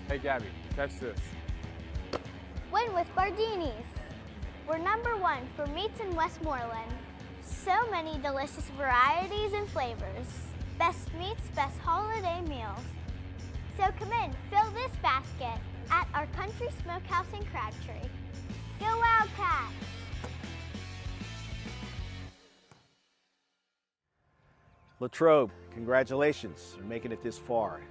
Hey Gabby, catch this. Win with Bardini's. We're #1 for meats in Westmoreland. So many delicious varieties and flavors. Best meats, best holiday meals. So come in, fill this basket at our country smokehouse in Crabtree. Go Wildcats! Latrobe, congratulations for making it this far.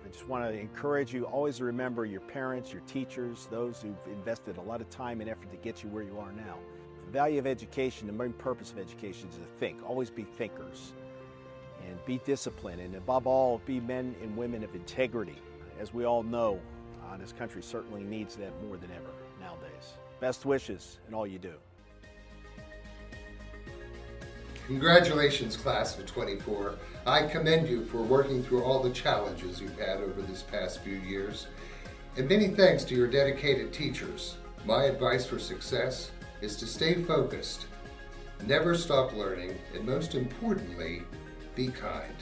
I just want to encourage you always to remember your parents, your teachers, those who've invested a lot of time and effort to get you where you are now. The value of education, the main purpose of education is to think. Always be thinkers and be disciplined, and above all, be men and women of integrity. As we all know, this country certainly needs that more than ever nowadays. Best wishes in all you do. Congratulations, class of 24. I commend you for working through all the challenges you've had over this past few years. And many thanks to your dedicated teachers. My advice for success is to stay focused, never stop learning, and most importantly, be kind.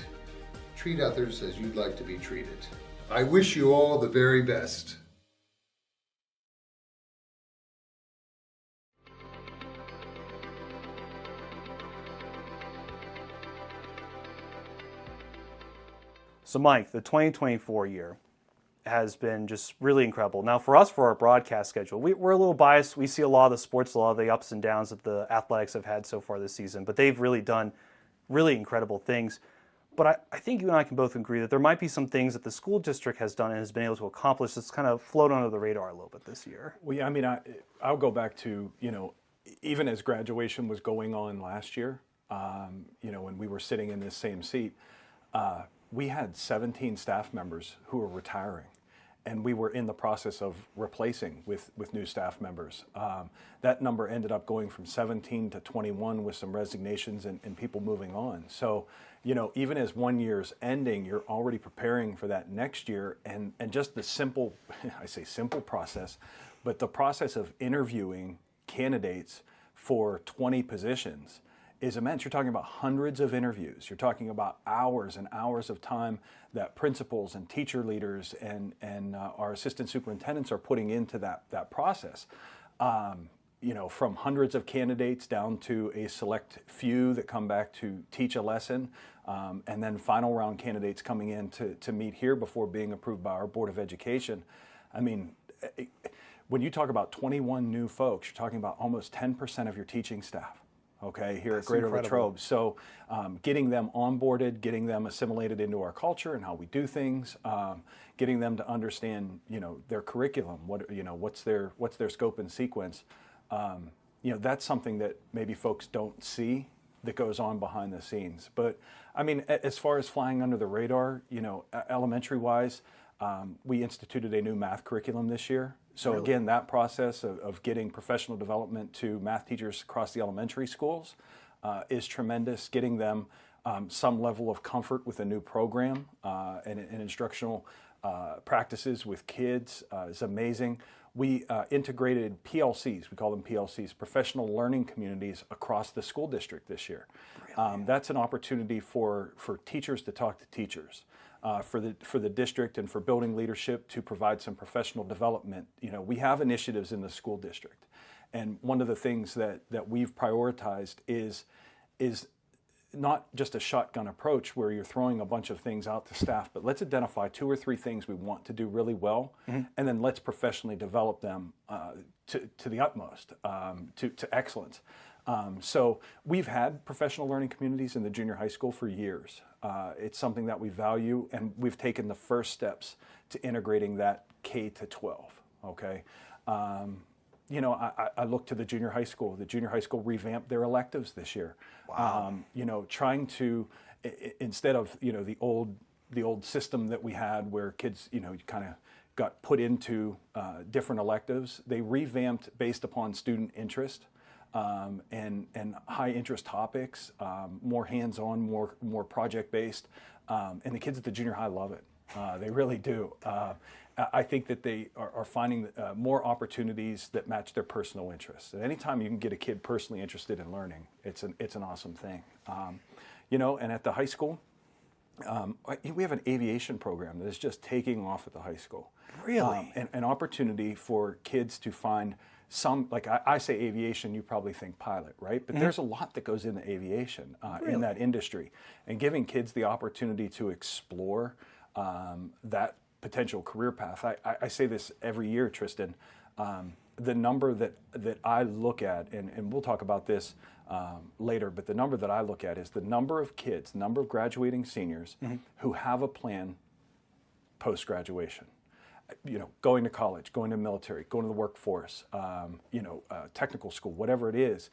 Treat others as you'd like to be treated. I wish you all the very best. So Mike, the 2024 year has been just really incredible. Now for us, for our broadcast schedule, we're a little biased. We see a lot of the sports, a lot of the ups and downs that the athletics have had so far this season, but they've really done really incredible things. But I think you and I can both agree that there might be some things that the school district has done and has been able to accomplish that's kind of float under the radar a little bit this year. Well, yeah, I mean, I'll go back to, even as graduation was going on last year, when we were sitting in this same seat, we had 17 staff members who were retiring, and we were in the process of replacing with new staff members. That number ended up going from 17 to 21 with some resignations and people moving on. So, even as one year's ending, you're already preparing for that next year, and just the simple, I say simple process, but the process of interviewing candidates for 20 positions is immense. You're talking about hundreds of interviews. You're talking about hours and hours of time that principals and teacher leaders and our assistant superintendents are putting into that process. From hundreds of candidates down to a select few that come back to teach a lesson, and then final round candidates coming in to meet here before being approved by our Board of Education. I mean, when you talk about 21 new folks, you're talking about almost 10% of your teaching staff. Okay, here at Greater Latrobe. So getting them onboarded, getting them assimilated into our culture and how we do things, getting them to understand, their curriculum, what's their scope and sequence. That's something that maybe folks don't see that goes on behind the scenes. But I mean, as far as flying under the radar, elementary wise, we instituted a new math curriculum this year. So really? Again, that process of getting professional development to math teachers across the elementary schools is tremendous. Getting them some level of comfort with a new program and instructional practices with kids is amazing. We integrated PLCs, we call them PLCs, professional learning communities, across the school district this year. That's an opportunity for teachers to talk to teachers. For the district and for building leadership to provide some professional development. We have initiatives in the school district, and one of the things that we've prioritized is not just a shotgun approach where you're throwing a bunch of things out to staff, but let's identify 2 or 3 things we want to do really well, and then let's professionally develop them to the utmost, to excellence. So we've had professional learning communities in the junior high school for years. It's something that we value, and we've taken the first steps to integrating that K to 12. Okay, I look to the junior high school. The junior high school revamped their electives this year. Wow. Trying to instead of the old system that we had where kids kind of got put into different electives. They revamped based upon student interest. And high interest topics, more hands-on, more project-based, and the kids at the junior high love it. They really do. I think that they are finding more opportunities that match their personal interests. And anytime you can get a kid personally interested in learning, it's an awesome thing. And at the high school, We have an aviation program that is just taking off at the high school. Really? An opportunity for kids to find some, like I say aviation, you probably think pilot, right? But there's a lot that goes into aviation in that industry. And giving kids the opportunity to explore that potential career path. I say this every year, Tristan. The number that I look at, and we'll talk about this later, but the number that I look at is the number of kids, the number of graduating seniors who have a plan post-graduation. Going to college, going to the military, going to the workforce, technical school, whatever it is.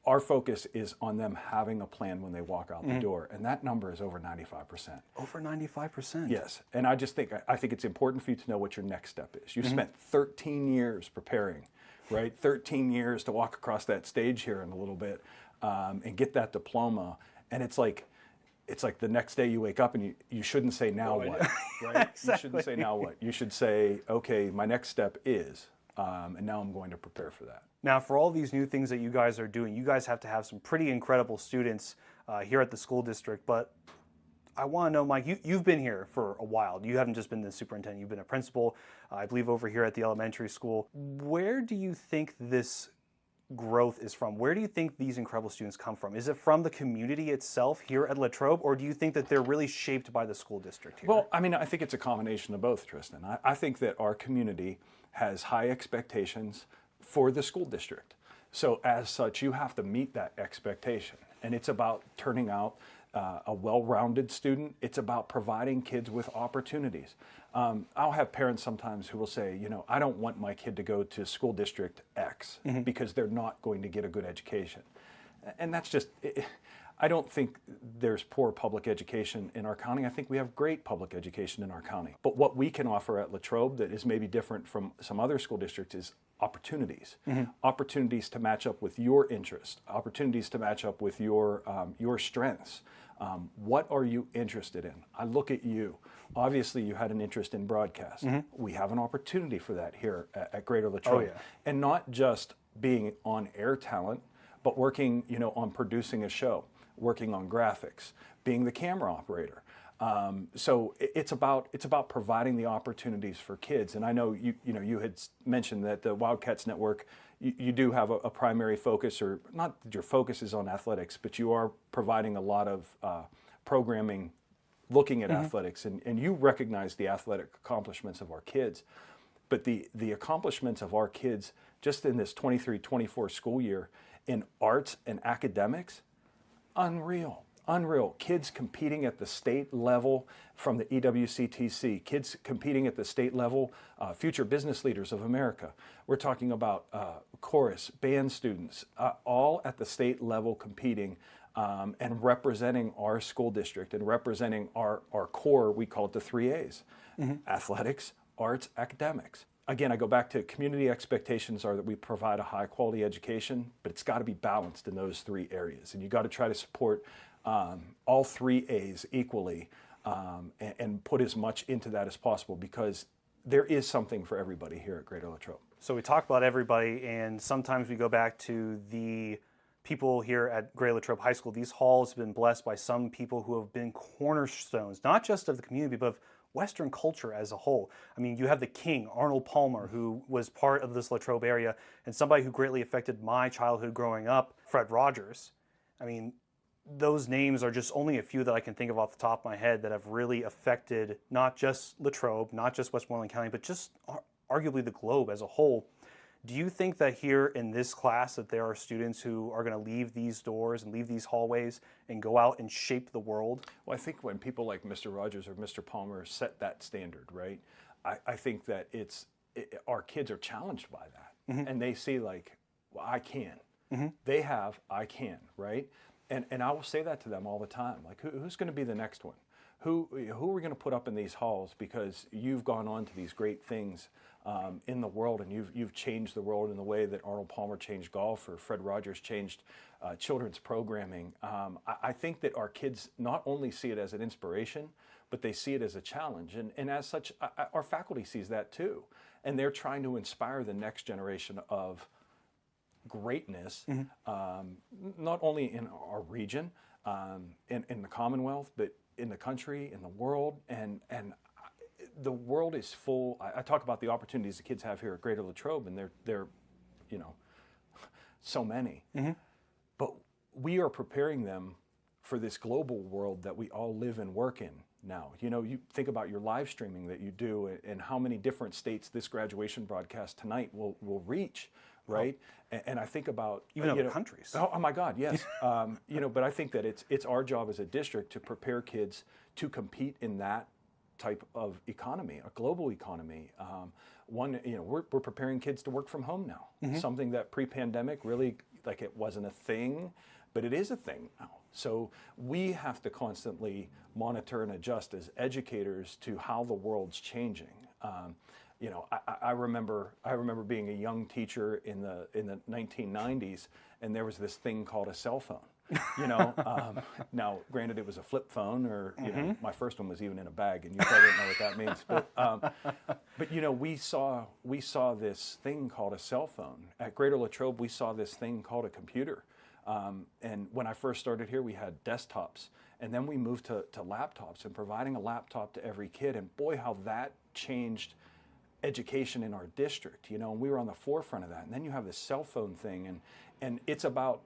Our focus is on them having a plan when they walk out the door, and that number is over 95%. Over 95%? Yes, and I think it's important for you to know what your next step is. You've spent 13 years preparing, right? 13 years to walk across that stage here in a little bit and get that diploma, and it's like the next day you wake up and you shouldn't say now what, right? Exactly. You shouldn't say now what. You should say, okay, my next step is, and now I'm going to prepare for that. Now, for all these new things that you guys are doing, you guys have to have some pretty incredible students here at the school district. But I want to know, Mike, you've been here for a while. You haven't just been the superintendent. You've been a principal, I believe, over here at the elementary school. Where do you think this growth is from? Where do you think these incredible students come from? Is it from the community itself here at Latrobe, or do you think that they're really shaped by the school district here? Well, I think it's a combination of both, Tristan. I think that our community has high expectations for the school district. So as such, you have to meet that expectation. And it's about turning out a well-rounded student. It's about providing kids with opportunities. I'll have parents sometimes who will say, I don't want my kid to go to school district X because they're not going to get a good education. And that's just, I don't think there's poor public education in our county. I think we have great public education in our county. But what we can offer at Latrobe that is maybe different from some other school districts is opportunities. Opportunities to match up with your interests, opportunities to match up with your strengths. What are you interested in? I look at you. Obviously, you had an interest in broadcast. We have an opportunity for that here at Greater Latrobe. And not just being on air talent, but working, on producing a show, working on graphics, being the camera operator. So it's about providing the opportunities for kids. And I know you had mentioned that the Wildcats Network, you do have a primary focus, or not that your focus is on athletics, but you are providing a lot of programming looking at athletics, and you recognize the athletic accomplishments of our kids. But the accomplishments of our kids just in this 23-24 school year in arts and academics, unreal. Kids competing at the state level from the EWCTC, kids competing at the state level, future business leaders of America. We're talking about chorus, band students, all at the state level competing and representing our school district and representing our core. We call it the 3 A's, athletics, arts, academics. Again, I go back to community expectations are that we provide a high quality education, but it's got to be balanced in those 3 areas. And you got to try to support all 3 A's equally and put as much into that as possible, because there is something for everybody here at Greater Latrobe. So we talk about everybody, and sometimes we go back to the people here at Greater Latrobe High School. These halls have been blessed by some people who have been cornerstones, not just of the community, but of Western culture as a whole. I mean, you have the king, Arnold Palmer, who was part of this Latrobe area, and somebody who greatly affected my childhood growing up, Fred Rogers. I mean, those names are just only a few that I can think of off the top of my head that have really affected not just Latrobe, not just Westmoreland County, but just arguably the globe as a whole. Do you think that here in this class that there are students who are going to leave these doors and leave these hallways and go out and shape the world? Well, I think when people like Mr. Rogers or Mr. Palmer set that standard, right, I think that our kids are challenged by that. And they see like, well, I can. They have, I can, right? And I will say that to them all the time. Like, who's going to be the next one? Who are we going to put up in these halls because you've gone on to these great things in the world, and you've changed the world in the way that Arnold Palmer changed golf, or Fred Rogers changed children's programming. I think that our kids not only see it as an inspiration, but they see it as a challenge. And as such, our faculty sees that too. And they're trying to inspire the next generation of greatness, not only in our region, in the Commonwealth, but in the country, in the world, and the world is full. I talk about the opportunities the kids have here at Greater Latrobe, and they're you know, so many. But we are preparing them for this global world that we all live and work in now. You know, you think about your live streaming that you do and how many different states this graduation broadcast tonight will reach, right? And I think about even other countries. Oh my God, yes. You know, but I think that it's our job as a district to prepare kids to compete in that type of economy, a global economy. You know, we're preparing kids to work from home now. Something that pre-pandemic really, like, it wasn't a thing, but it is a thing now. So we have to constantly monitor and adjust as educators to how the world's changing. You know, I remember being a young teacher in the 1990s, and there was this thing called a cell phone. You know, now granted it was a flip phone, or you know, my first one was even in a bag, and you probably don't know what that means. But you know, we saw this thing called a cell phone at Greater Latrobe. We saw this thing called a computer. And when I first started here, we had desktops, and then we moved to laptops and providing a laptop to every kid. And boy, how that changed education in our district, you know, and we were on the forefront of that. And then you have this cell phone thing, and it's about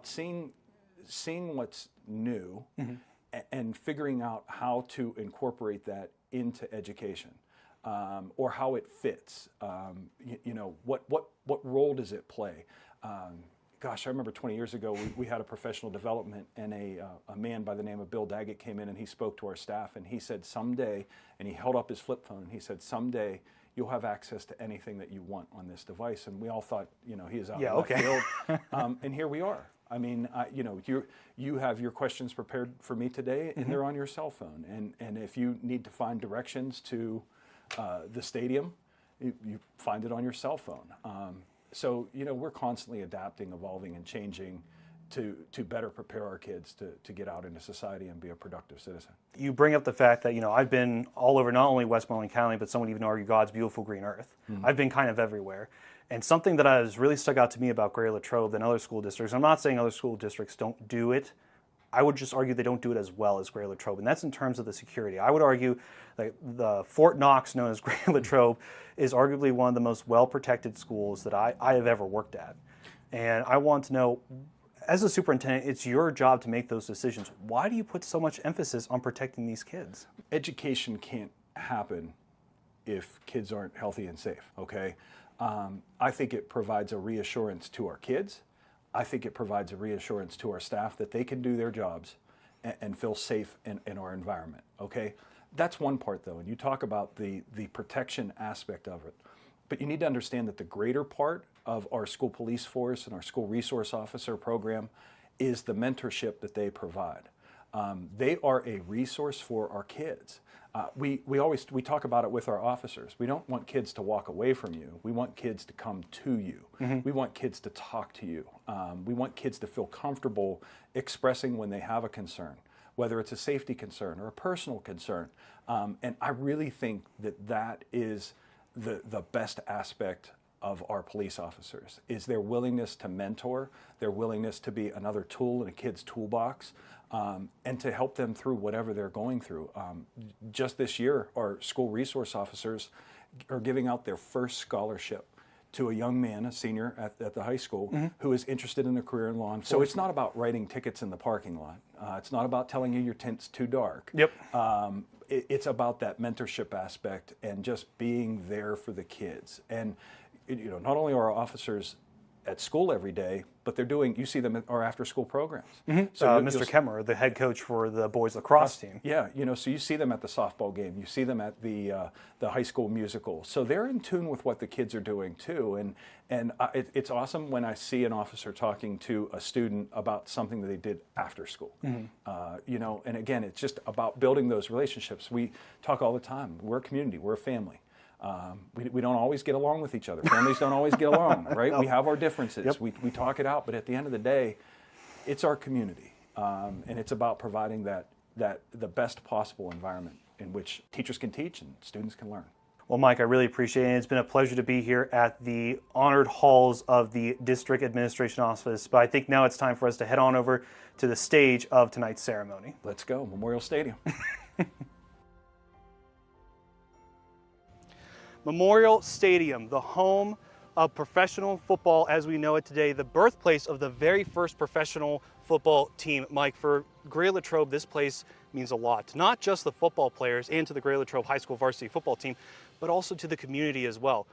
seeing what's new and figuring out how to incorporate that into education, or how it fits. You know, what role does it play? Gosh, I remember 20 years ago, we had a professional development, and a man by the name of Bill Daggett came in and he spoke to our staff, and he said someday, and he held up his flip phone, and he said someday you'll have access to anything that you want on this device. And we all thought, you know, he is out in left field. And here we are. I mean, you know, you have your questions prepared for me today, and they're on your cell phone. And if you need to find directions to the stadium, you find it on your cell phone. So, you know, we're constantly adapting, evolving, and changing to better prepare our kids to get out into society and be a productive citizen. You bring up the fact that, you know, I've been all over not only Westmoreland County, but some would even argue God's beautiful green earth. I've been kind of everywhere. And something that has really stuck out to me about Greater Latrobe than other school districts, I'm not saying other school districts don't do it, I would just argue they don't do it as well as Greater Latrobe, and that's in terms of the security. I would argue that the Fort Knox, known as Greater Latrobe, is arguably one of the most well-protected schools that I have ever worked at. And I want to know, as a superintendent, it's your job to make those decisions. Why do you put so much emphasis on protecting these kids? Education can't happen if kids aren't healthy and safe, okay? I think it provides a reassurance to our kids. I think it provides a reassurance to our staff that they can do their jobs and feel safe in our environment, okay? That's one part, though, and you talk about the protection aspect of it. But you need to understand that the greater part of our school police force and our school resource officer program is the mentorship that they provide. They are a resource for our kids. We talk about it with our officers. We don't want kids to walk away from you. We want kids to come to you. We want kids to talk to you. We want kids to feel comfortable expressing when they have a concern, whether it's a safety concern or a personal concern. And I really think that is the best aspect of our police officers, is their willingness to mentor, their willingness to be another tool in a kid's toolbox, and to help them through whatever they're going through. Just this year, our school resource officers are giving out their first scholarship to a young man, a senior at the high school, who is interested in a career in law enforcement. So it's not about writing tickets in the parking lot. It's not about telling you your tent's too dark. Yep. It's about that mentorship aspect and just being there for the kids. And you know, not only are our officers at school every day, but you see them at our after-school programs. So Mr. Kemmer, the head coach for the boys lacrosse team. Yeah, you know, so you see them at the softball game, you see them at the high school musical. So they're in tune with what the kids are doing too, and it's awesome when I see an officer talking to a student about something that they did after school. You know, and again, it's just about building those relationships. We talk all the time. We're a community. We're a family. We don't always get along with each other. Families don't always get along, right? We have our differences. Yep. We talk it out, but at the end of the day, it's our community, and it's about providing that the best possible environment in which teachers can teach and students can learn. Well, Mike, I really appreciate it. It's been a pleasure to be here at the honored halls of the District Administration Office, but I think now it's time for us to head on over to the stage of tonight's ceremony. Let's go, Memorial Stadium. Memorial Stadium, the home of professional football as we know it today, the birthplace of the very first professional football team. Mike, for Greater Latrobe, this place means a lot, not just the football players and to the Greater Latrobe High School varsity football team, but also to the community as well.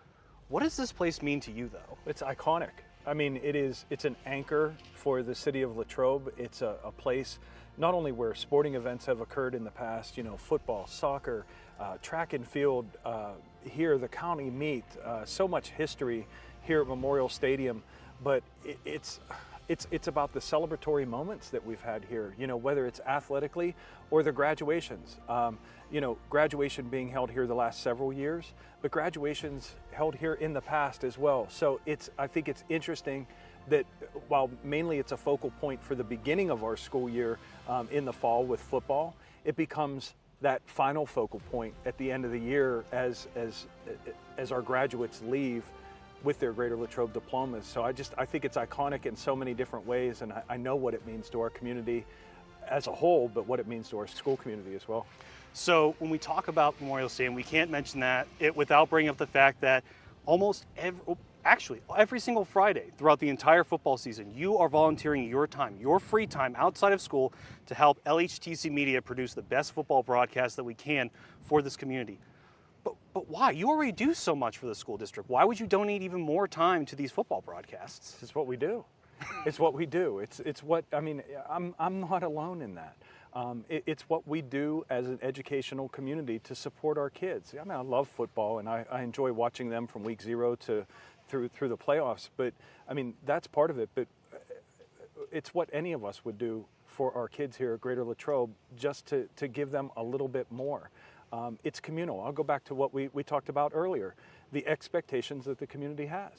What does this place mean to you, though? It's iconic. I mean, it's an anchor for the city of Latrobe. It's a place not only where sporting events have occurred in the past, football, soccer, track and field, here the county meet, so much history here at Memorial Stadium, but it's about the celebratory moments that we've had here, whether it's athletically or the graduations. Graduation being held here the last several years, but graduations held here in the past as well. So I think it's interesting that while mainly it's a focal point for the beginning of our school year in the fall with football, it becomes that final focal point at the end of the year as our graduates leave with their Greater Latrobe diplomas. So I think it's iconic in so many different ways, and I know what it means to our community as a whole, but what it means to our school community as well. So when we talk about Memorial Stadium, we can't mention that without bringing up the fact that every single Friday throughout the entire football season, you are volunteering your time, your free time outside of school to help LHTC Media produce the best football broadcast that we can for this community. But why? You already do so much for the school district. Why would you donate even more time to these football broadcasts? It's what we do. It's what we do. It's what, I mean, I'm not alone in that. It's what we do as an educational community to support our kids. I mean, I love football and I enjoy watching them from week 0 to through the playoffs, but I mean, that's part of it, but it's what any of us would do for our kids here at Greater Latrobe, just to give them a little bit more. It's communal. I'll go back to what we talked about earlier, the expectations that the community has.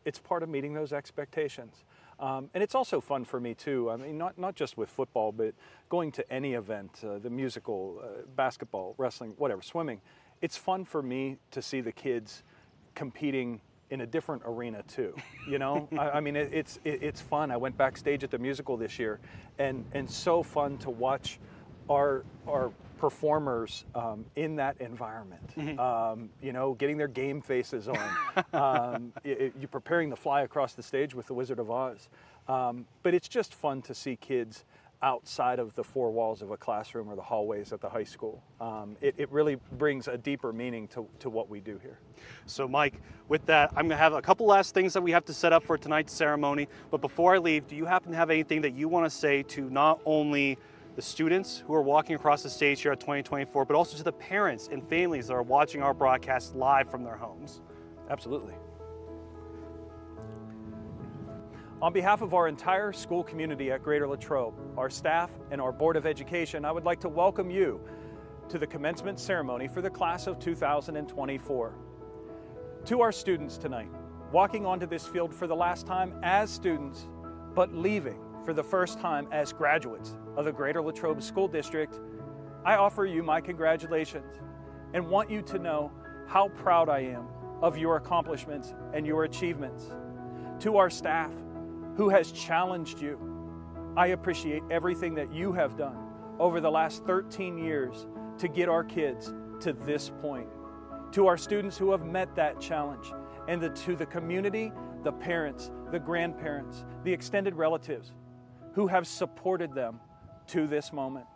It's part of meeting those expectations. And it's also fun for me too. I mean, not just with football, but going to any event, the musical, basketball, wrestling, whatever, swimming. It's fun for me to see the kids competing in a different arena too, I mean, it's fun. I went backstage at the musical this year, and so fun to watch our performers in that environment. Mm-hmm. Getting their game faces on. You're preparing to fly across the stage with the Wizard of Oz, but it's just fun to see kids outside of the 4 walls of a classroom or the hallways at the high school. It really brings a deeper meaning to what we do here. So Mike, with that, I'm going to have a couple last things that we have to set up for tonight's ceremony. But before I leave, do you happen to have anything that you want to say to not only the students who are walking across the stage here at 2024, but also to the parents and families that are watching our broadcast live from their homes? Absolutely. On behalf of our entire school community at Greater Latrobe, our staff, and our Board of Education, I would like to welcome you to the commencement ceremony for the class of 2024. To our students tonight, walking onto this field for the last time as students, but leaving for the first time as graduates of the Greater Latrobe School District, I offer you my congratulations and want you to know how proud I am of your accomplishments and your achievements. To our staff, who has challenged you, I appreciate everything that you have done over the last 13 years to get our kids to this point. To our students who have met that challenge, and to the community, the parents, the grandparents, the extended relatives who have supported them to this moment.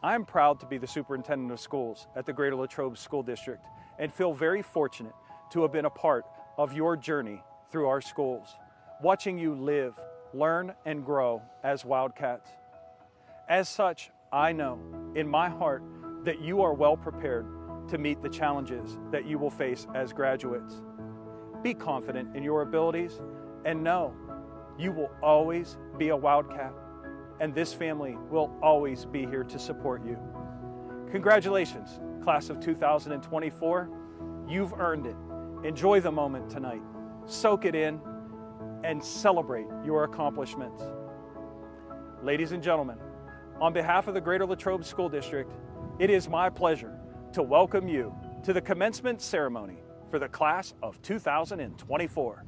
I'm proud to be the superintendent of schools at the Greater Latrobe School District and feel very fortunate to have been a part of your journey through our schools, watching you live, learn, and grow as Wildcats. As such, I know in my heart that you are well prepared to meet the challenges that you will face as graduates. Be confident in your abilities and know you will always be a Wildcat, and this family will always be here to support you. Congratulations, class of 2024. You've earned it. Enjoy the moment tonight. Soak it in and celebrate your accomplishments. Ladies and gentlemen, on behalf of the Greater Latrobe School District, it is my pleasure to welcome you to the commencement ceremony for the class of 2024.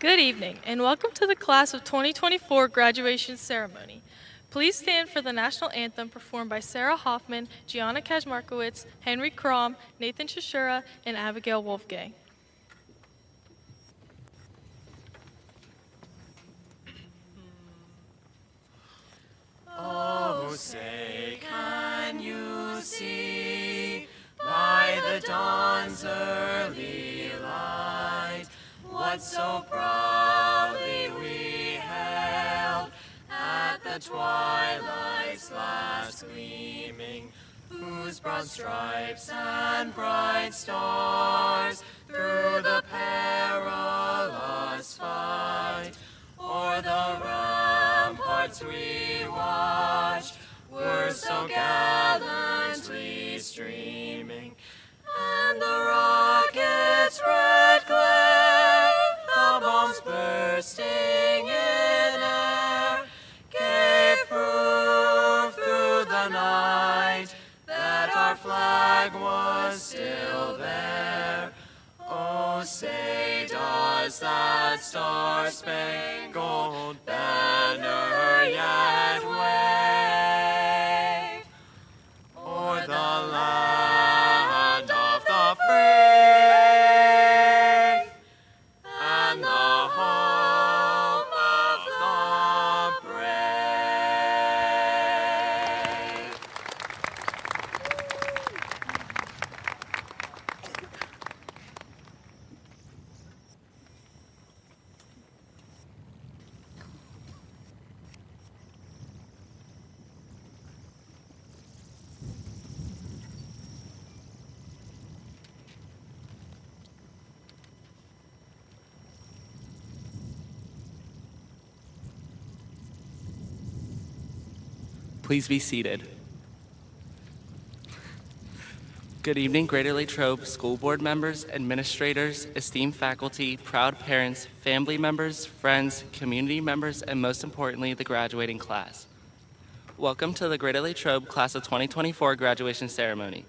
Good evening and welcome to the Class of 2024 graduation ceremony. Please stand for the national anthem performed by Sarah Hoffman, Gianna Kazmarkowicz, Henry Krom, Nathan Shashura, and Abigail Wolfgang. Oh, say, can you see by the dawn's early light what so proudly we held at the twilight's last gleaming, whose broad stripes and bright stars through the perilous fight o'er the ramparts we watched were so gallantly streaming, and the rocket's red glare, the bombs bursting in air, gave proof through the night that our flag was still there. Oh, say, does that star-spangled banner yet wave o'er the land of the free and the home of the brave? Please be seated. Good evening, Greater Latrobe School Board members, administrators, esteemed faculty, proud parents, family members, friends, community members, and most importantly, the graduating class. Welcome to the Greater Latrobe Class of 2024 graduation ceremony.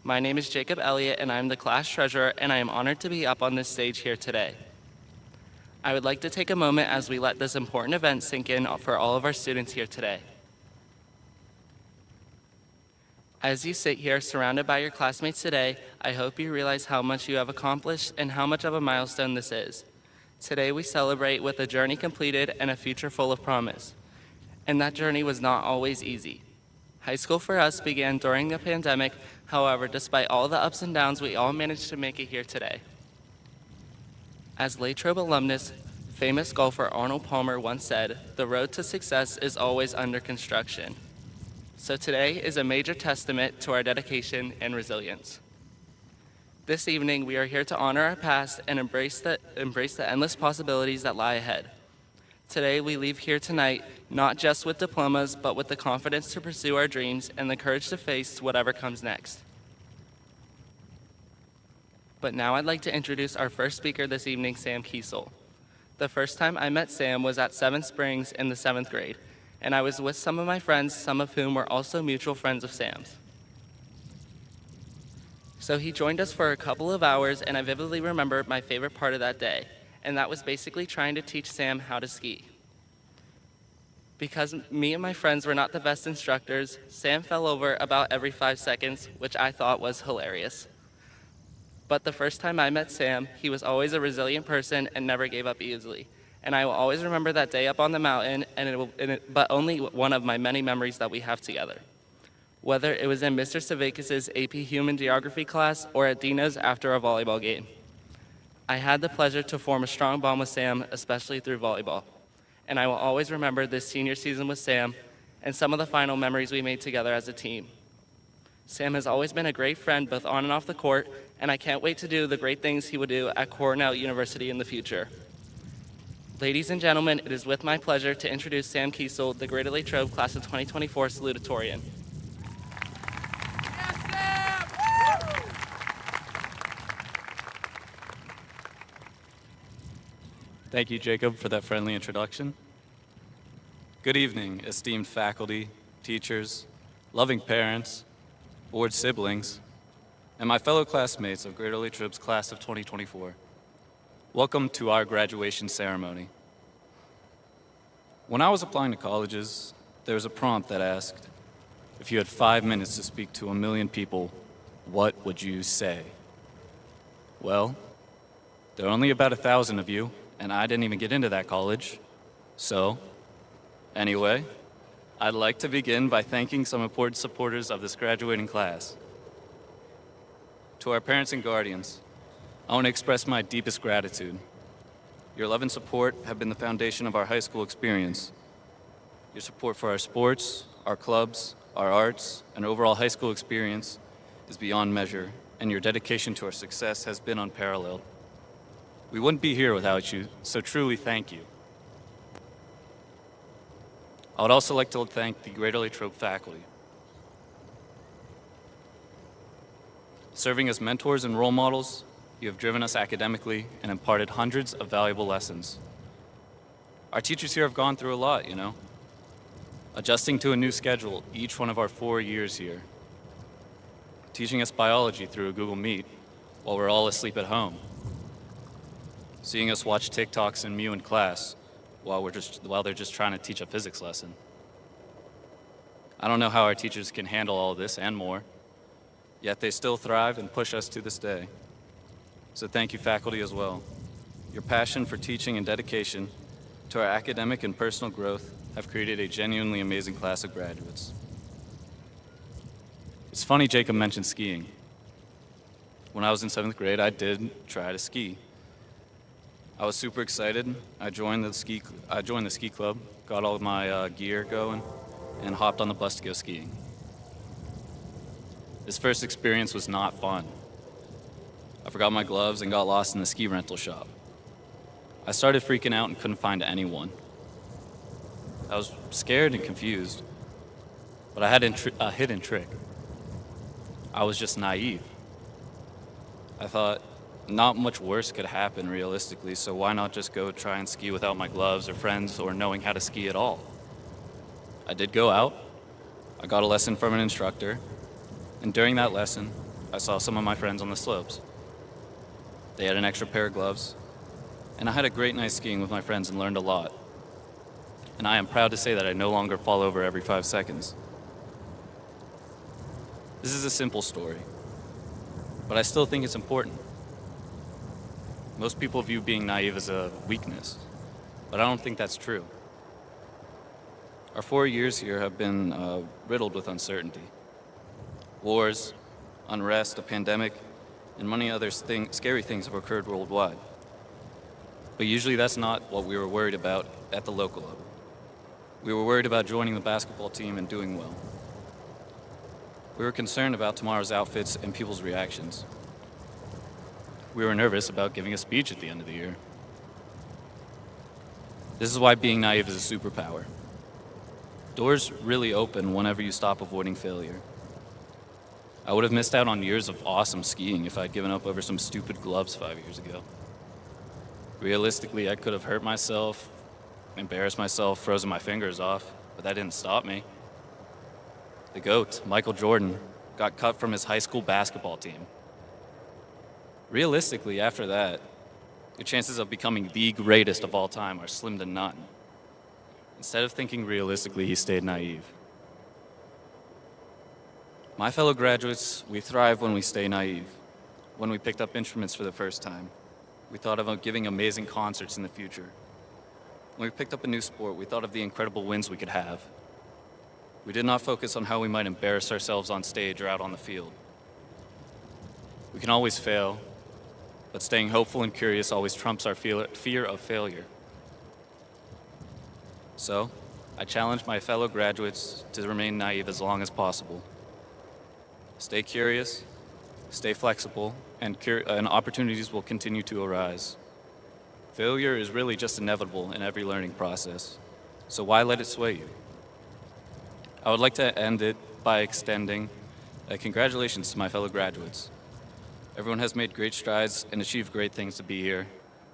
My name is Jacob Elliott, and I am the class treasurer, and I am honored to be up on this stage here today. I would like to take a moment as we let this important event sink in for all of our students here today. As you sit here surrounded by your classmates today, I hope you realize how much you have accomplished and how much of a milestone this is. Today we celebrate with a journey completed and a future full of promise. And that journey was not always easy. High school for us began during the pandemic. However, despite all the ups and downs, we all managed to make it here today. As Latrobe alumnus, famous golfer Arnold Palmer once said, "The road to success is always under construction." So today is a major testament to our dedication and resilience. This evening, we are here to honor our past and embrace the endless possibilities that lie ahead. Today, we leave here tonight not just with diplomas, but with the confidence to pursue our dreams and the courage to face whatever comes next. But now I'd like to introduce our first speaker this evening, Sam Kiesel. The first time I met Sam was at Seven Springs in the 7th grade, and I was with some of my friends, some of whom were also mutual friends of Sam's. So he joined us for a couple of hours, and I vividly remember my favorite part of that day, and that was basically trying to teach Sam how to ski. Because me and my friends were not the best instructors, Sam fell over about every 5 seconds, which I thought was hilarious. But the first time I met Sam, he was always a resilient person and never gave up easily. And I will always remember that day up on the mountain, but only one of my many memories that we have together. Whether it was in Mr. Savakis' AP Human Geography class or at Dina's after a volleyball game. I had the pleasure to form a strong bond with Sam, especially through volleyball. And I will always remember this senior season with Sam and some of the final memories we made together as a team. Sam has always been a great friend both on and off the court, and I can't wait to do the great things he will do at Cornell University in the future. Ladies and gentlemen, it is with my pleasure to introduce Sam Kiesel, the Greater Latrobe Class of 2024 Salutatorian. Thank you, Jacob, for that friendly introduction. Good evening, esteemed faculty, teachers, loving parents, board siblings, and my fellow classmates of Greater Latrobe's Class of 2024. Welcome to our graduation ceremony. When I was applying to colleges, there was a prompt that asked, if you had 5 minutes to speak to 1 million people, what would you say? Well, there are only about 1,000 of you, and I didn't even get into that college. So, anyway, I'd like to begin by thanking some important supporters of this graduating class. To our parents and guardians, I want to express my deepest gratitude. Your love and support have been the foundation of our high school experience. Your support for our sports, our clubs, our arts, and overall high school experience is beyond measure, and your dedication to our success has been unparalleled. We wouldn't be here without you, so truly thank you. I would also like to thank the Greater Latrobe faculty. Serving as mentors and role models, you have driven us academically and imparted hundreds of valuable lessons. Our teachers here have gone through a lot, you know. Adjusting to a new schedule each one of our 4 years here. Teaching us biology through a Google Meet while we're all asleep at home. Seeing us watch TikToks and Mew in class while they're just trying to teach a physics lesson. I don't know how our teachers can handle all this and more, yet they still thrive and push us to this day. So thank you, faculty, as well. Your passion for teaching and dedication to our academic and personal growth have created a genuinely amazing class of graduates. It's funny Jacob mentioned skiing. When I was in 7th grade, I did try to ski. I was super excited. I joined the ski club, got all of my gear going, and hopped on the bus to go skiing. This first experience was not fun. I forgot my gloves and got lost in the ski rental shop. I started freaking out and couldn't find anyone. I was scared and confused, but I had a hidden trick. I was just naive. I thought, not much worse could happen realistically, so why not just go try and ski without my gloves or friends or knowing how to ski at all? I did go out. I got a lesson from an instructor, and during that lesson, I saw some of my friends on the slopes. They had an extra pair of gloves, and I had a great night skiing with my friends and learned a lot. And I am proud to say that I no longer fall over every 5 seconds. This is a simple story, but I still think it's important. Most people view being naive as a weakness, but I don't think that's true. Our 4 years here have been riddled with uncertainty. Wars, unrest, a pandemic, and many other scary things have occurred worldwide. But usually that's not what we were worried about at the local level. We were worried about joining the basketball team and doing well. We were concerned about tomorrow's outfits and people's reactions. We were nervous about giving a speech at the end of the year. This is why being naive is a superpower. Doors really open whenever you stop avoiding failure. I would have missed out on years of awesome skiing if I'd given up over some stupid gloves 5 years ago. Realistically, I could have hurt myself, embarrassed myself, frozen my fingers off, but that didn't stop me. The GOAT, Michael Jordan, got cut from his high school basketball team. Realistically, after that, your chances of becoming the greatest of all time are slim to none. Instead of thinking realistically, he stayed naive. My fellow graduates, we thrive when we stay naive. When we picked up instruments for the first time, we thought of giving amazing concerts in the future. When we picked up a new sport, we thought of the incredible wins we could have. We did not focus on how we might embarrass ourselves on stage or out on the field. We can always fail, but staying hopeful and curious always trumps our fear of failure. So, I challenge my fellow graduates to remain naive as long as possible. Stay curious, stay flexible, and opportunities will continue to arise. Failure is really just inevitable in every learning process, so why let it sway you? I would like to end it by extending congratulations to my fellow graduates. Everyone has made great strides and achieved great things to be here,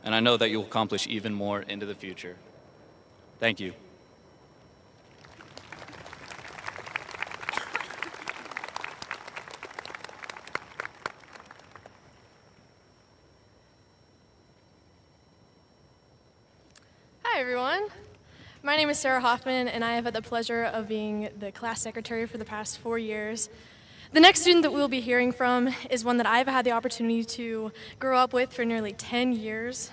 and I know that you'll accomplish even more into the future. Thank you. Hi everyone. My name is Sarah Hoffman, and I have had the pleasure of being the class secretary for the past 4 years. The next student that we'll be hearing from is one that I've had the opportunity to grow up with for nearly 10 years.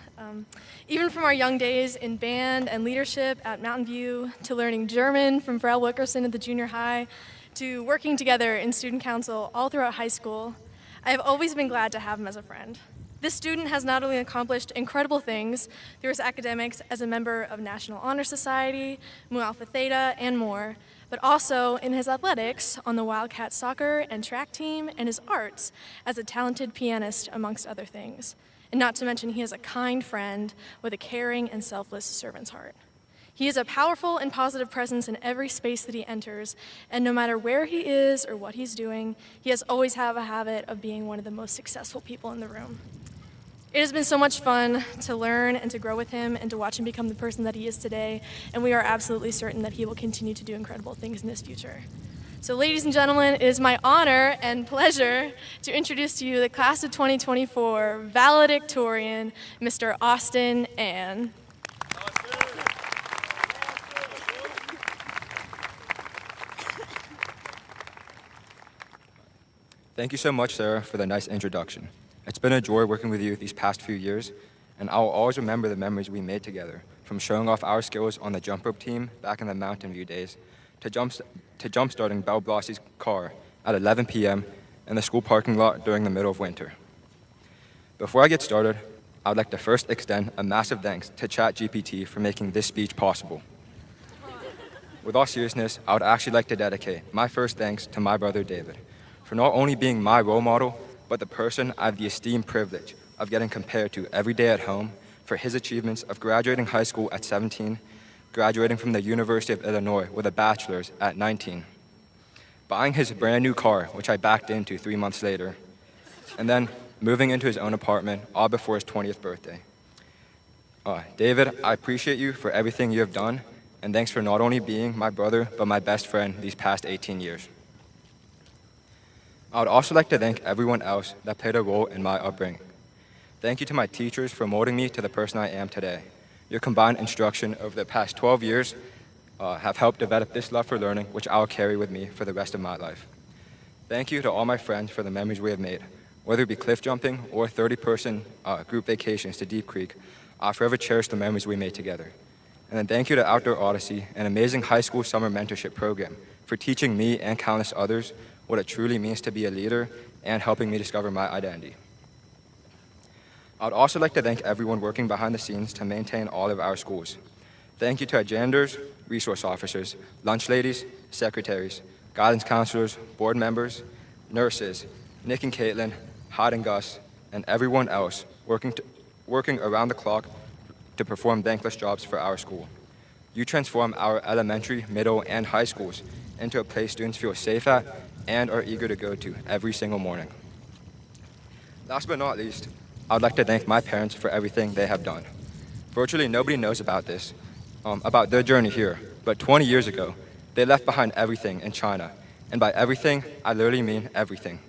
Even from our young days in band and leadership at Mountain View, to learning German from Frau Wickerson at the junior high, to working together in student council all throughout high school, I have always been glad to have him as a friend. This student has not only accomplished incredible things through his academics as a member of National Honor Society, Mu Alpha Theta, and more, but also in his athletics on the Wildcat soccer and track team, and his arts as a talented pianist, amongst other things. And not to mention, he is a kind friend with a caring and selfless servant's heart. He is a powerful and positive presence in every space that he enters, and no matter where he is or what he's doing, he has always had a habit of being one of the most successful people in the room. It has been so much fun to learn and to grow with him and to watch him become the person that he is today, and we are absolutely certain that he will continue to do incredible things in his future. So ladies and gentlemen, it is my honor and pleasure to introduce to you the class of 2024 valedictorian, Mr. Austin Ann. Thank you so much, Sarah, for the nice introduction. It's been a joy working with you these past few years, and I will always remember the memories we made together, from showing off our skills on the jump rope team back in the Mountain View days, to jump-starting Belle Blossie's car at 11 p.m. in the school parking lot during the middle of winter. Before I get started, I would like to first extend a massive thanks to ChatGPT for making this speech possible. With all seriousness, I would actually like to dedicate my first thanks to my brother David, for not only being my role model, but the person I have the esteemed privilege of getting compared to every day at home, for his achievements of graduating high school at 17, graduating from the University of Illinois with a bachelor's at 19, buying his brand new car, which I backed into 3 months later, and then moving into his own apartment all before his 20th birthday. David, I appreciate you for everything you have done, and thanks for not only being my brother, but my best friend these past 18 years. I would also like to thank everyone else that played a role in my upbringing. Thank you to my teachers for molding me to the person I am today. Your combined instruction over the past 12 years have helped develop this love for learning, which I will carry with me for the rest of my life. Thank you to all my friends for the memories we have made. Whether it be cliff jumping or 30-person group vacations to Deep Creek, I'll forever cherish the memories we made together. And then thank you to Outdoor Odyssey, an amazing high school summer mentorship program, for teaching me and countless others what it truly means to be a leader and helping me discover my identity. I would also like to thank everyone working behind the scenes to maintain all of our schools. Thank you to our janitors, resource officers, lunch ladies, secretaries, guidance counselors, board members, nurses, Nick and Caitlin, Hod and Gus, and everyone else working around the clock to perform thankless jobs for our school. You transform our elementary, middle, and high schools into a place students feel safe at and are eager to go to every single morning. Last but not least, I would like to thank my parents for everything they have done. Virtually nobody knows about this, about their journey here, but 20 years ago, they left behind everything in China, and by everything, I literally mean everything.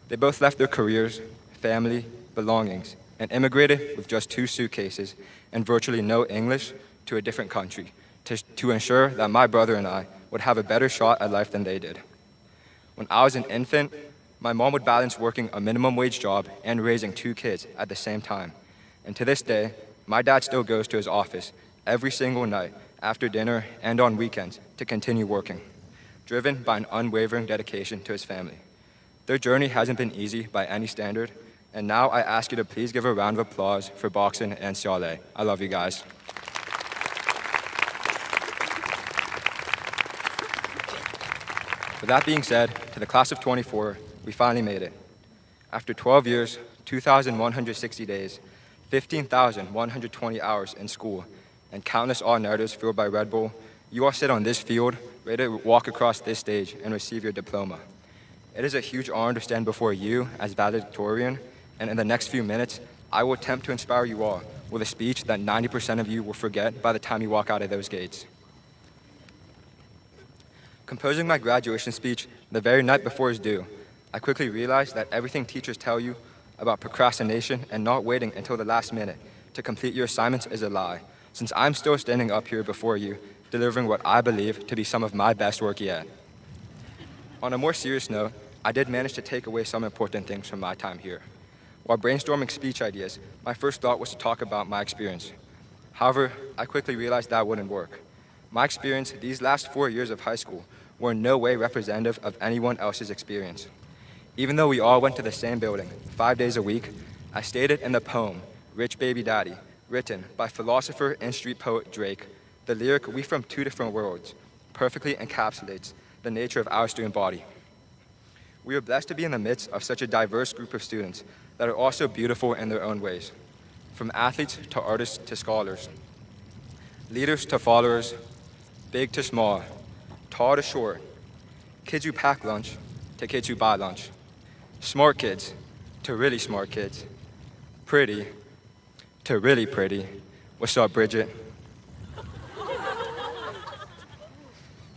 They both left their careers, family, belongings, and immigrated with just 2 suitcases and virtually no English to a different country to ensure that my brother and I would have a better shot at life than they did. When I was an infant, my mom would balance working a minimum wage job and raising 2 kids at the same time. And to this day, my dad still goes to his office every single night after dinner and on weekends to continue working, driven by an unwavering dedication to his family. Their journey hasn't been easy by any standard, and now I ask you to please give a round of applause for Boxen and Xiaolei. I love you guys. With that being said, to the class of 24, we finally made it. After 12 years, 2,160 days, 15,120 hours in school, and countless all-nighters fueled by Red Bull, you all sit on this field, ready to walk across this stage and receive your diploma. It is a huge honor to stand before you as valedictorian, and in the next few minutes, I will attempt to inspire you all with a speech that 90% of you will forget by the time you walk out of those gates. Composing my graduation speech the very night before it's due, I quickly realized that everything teachers tell you about procrastination and not waiting until the last minute to complete your assignments is a lie. since I'm still standing up here before you, delivering what I believe to be some of my best work yet. On a more serious note, I did manage to take away some important things from my time here. While brainstorming speech ideas, my first thought was to talk about my experience. However, I quickly realized that wouldn't work. My experience these last 4 years of high school were in no way representative of anyone else's experience. Even though we all went to the same building 5 days a week, as stated in the poem, Rich Baby Daddy, written by philosopher and street poet Drake, the lyric "We from two different worlds" perfectly encapsulates the nature of our student body. We are blessed to be in the midst of such a diverse group of students that are also beautiful in their own ways, from athletes to artists to scholars, leaders to followers, big to small, tall to short, kids who pack lunch to kids who buy lunch, smart kids to really smart kids, pretty to really pretty. What's up, Bridget?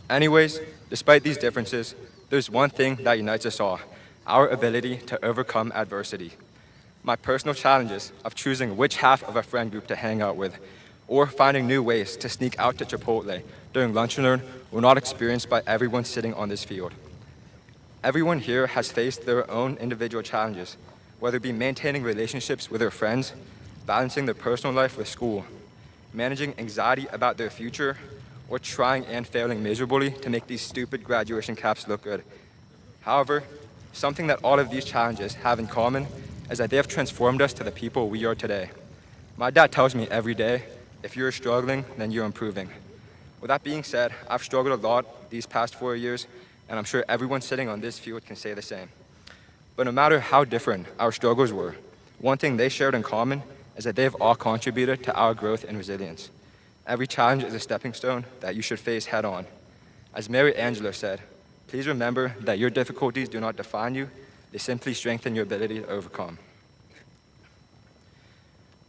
Anyways, despite these differences, there's one thing that unites us all: our ability to overcome adversity. My personal challenges of choosing which half of a friend group to hang out with, or finding new ways to sneak out to Chipotle during lunch and learn, were not experienced by everyone sitting on this field. Everyone here has faced their own individual challenges, whether it be maintaining relationships with their friends, balancing their personal life with school, managing anxiety about their future, or trying and failing miserably to make these stupid graduation caps look good. However, something that all of these challenges have in common is that they have transformed us to the people we are today. My dad tells me every day, if you're struggling, then you're improving. With that being said, I've struggled a lot these past 4 years, and I'm sure everyone sitting on this field can say the same. But no matter how different our struggles were, one thing they shared in common is that they've all contributed to our growth and resilience. Every challenge is a stepping stone that you should face head on. As Mary Angelo said, please remember that your difficulties do not define you, they simply strengthen your ability to overcome.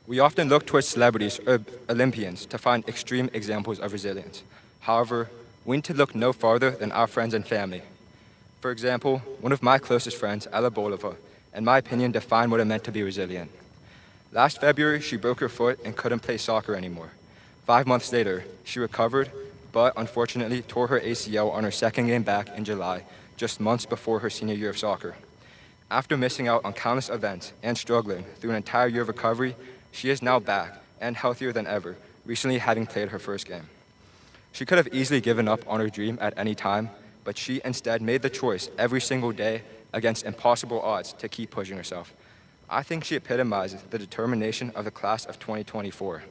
We often look towards celebrities or Olympians to find extreme examples of resilience. However, we need to look no farther than our friends and family. For example, one of my closest friends, Ella Bolova, in my opinion, defined what it meant to be resilient. Last February, she broke her foot and couldn't play soccer anymore. 5 months later, she recovered, but unfortunately tore her ACL on her second game back in July, just months before her senior year of soccer. After missing out on countless events and struggling through an entire year of recovery, she is now back and healthier than ever, recently having played her first game. She could have easily given up on her dream at any time, but she instead made the choice every single day against impossible odds to keep pushing herself. I think she epitomizes the determination of the class of 2024.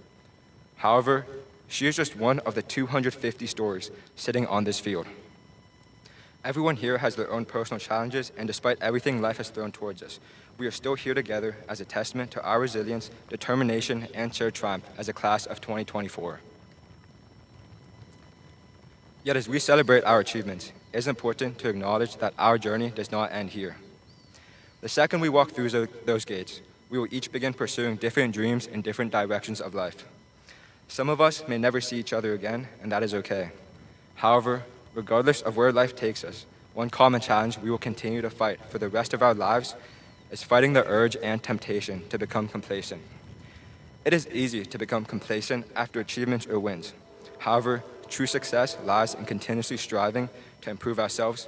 However, she is just one of the 250 stories sitting on this field. Everyone here has their own personal challenges, and despite everything life has thrown towards us, we are still here together as a testament to our resilience, determination, and shared triumph as a class of 2024. Yet as we celebrate our achievements, it is important to acknowledge that our journey does not end here. The second we walk through those gates, we will each begin pursuing different dreams in different directions of life. Some of us may never see each other again, and that is okay. However, regardless of where life takes us, one common challenge we will continue to fight for the rest of our lives is fighting the urge and temptation to become complacent. It is easy to become complacent after achievements or wins. However, true success lies in continuously striving to improve ourselves,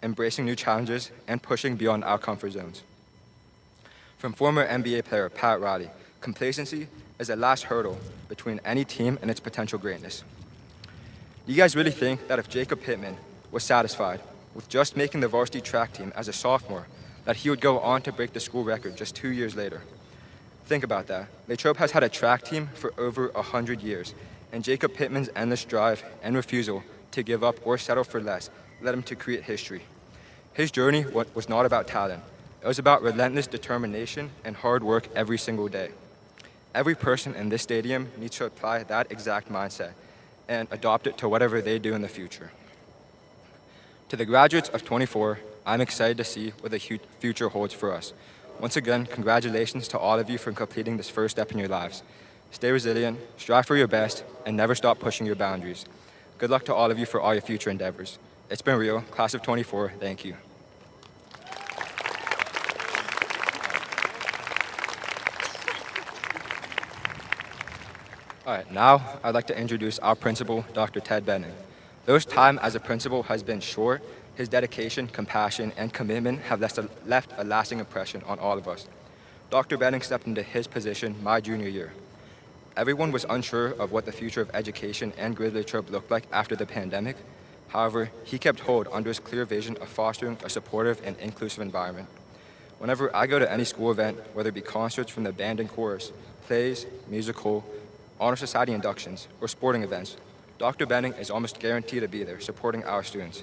embracing new challenges, and pushing beyond our comfort zones. From former NBA player Pat Riley, complacency is the last hurdle between any team and its potential greatness. Do you guys really think that if Jacob Pittman was satisfied with just making the varsity track team as a sophomore, that he would go on to break the school record just 2 years later? Think about that. Latrobe has had a track team for over 100 years, and Jacob Pittman's endless drive and refusal to give up or settle for less led him to create history. His journey was not about talent. It was about relentless determination and hard work every single day. Every person in this stadium needs to apply that exact mindset and adopt it to whatever they do in the future. To the graduates of 24, I'm excited to see what the future holds for us. Once again, congratulations to all of you for completing this first step in your lives. Stay resilient, strive for your best, and never stop pushing your boundaries. Good luck to all of you for all your future endeavors. It's been real. Class of 24, thank you. All right, now I'd like to introduce our principal, Dr. Ted Benning. Though his time as a principal has been short, his dedication, compassion, and commitment have left a lasting impression on all of us. Dr. Benning stepped into his position my junior year. Everyone was unsure of what the future of education and Greater Latrobe looked like after the pandemic. However, he kept hold under his clear vision of fostering a supportive and inclusive environment. Whenever I go to any school event, whether it be concerts from the band and chorus, plays, musical, honor society inductions, or sporting events, Dr. Benning is almost guaranteed to be there supporting our students.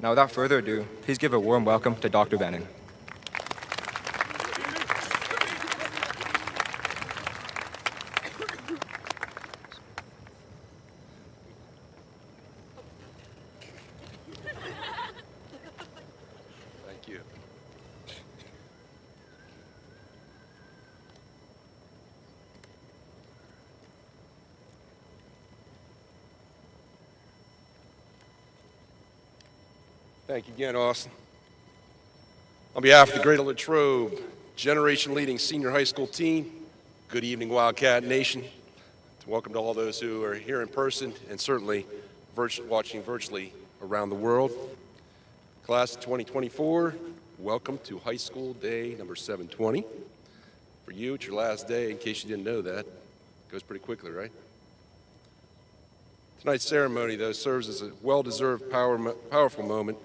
Now, without further ado, please give a warm welcome to Dr. Benning. Thank you. Thank you again, Austin. On behalf of the Greater Latrobe generation-leading senior high school team, good evening, Wildcat Nation. Welcome to all those who are here in person and certainly watching virtually around the world. Class of 2024, welcome to high school day number 720. For you, it's your last day, in case you didn't know that. It goes pretty quickly, right? Tonight's ceremony, though, serves as a well-deserved, powerful moment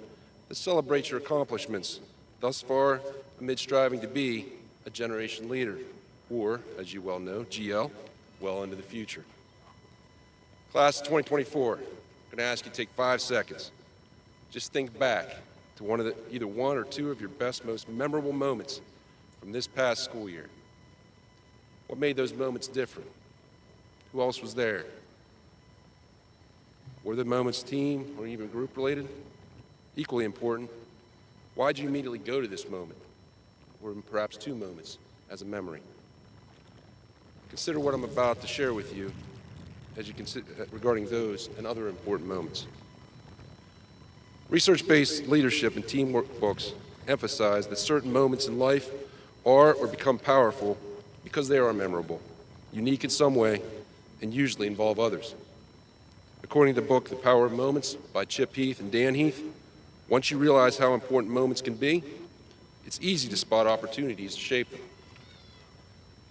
that celebrates your accomplishments thus far amid striving to be a generation leader, or, as you well know, GL, well into the future. Class of 2024, I'm going to ask you to take 5 seconds. Just think back to either one or two of your best, most memorable moments from this past school year. What made those moments different? Who else was there? Were the moments team or even group related? Equally important, why'd you immediately go to this moment? Or perhaps two moments as a memory? Consider what I'm about to share with you as you consider regarding those and other important moments. Research-based leadership and teamwork books emphasize that certain moments in life are or become powerful because they are memorable, unique in some way, and usually involve others. According to the book, The Power of Moments by Chip Heath and Dan Heath, once you realize how important moments can be, it's easy to spot opportunities to shape them.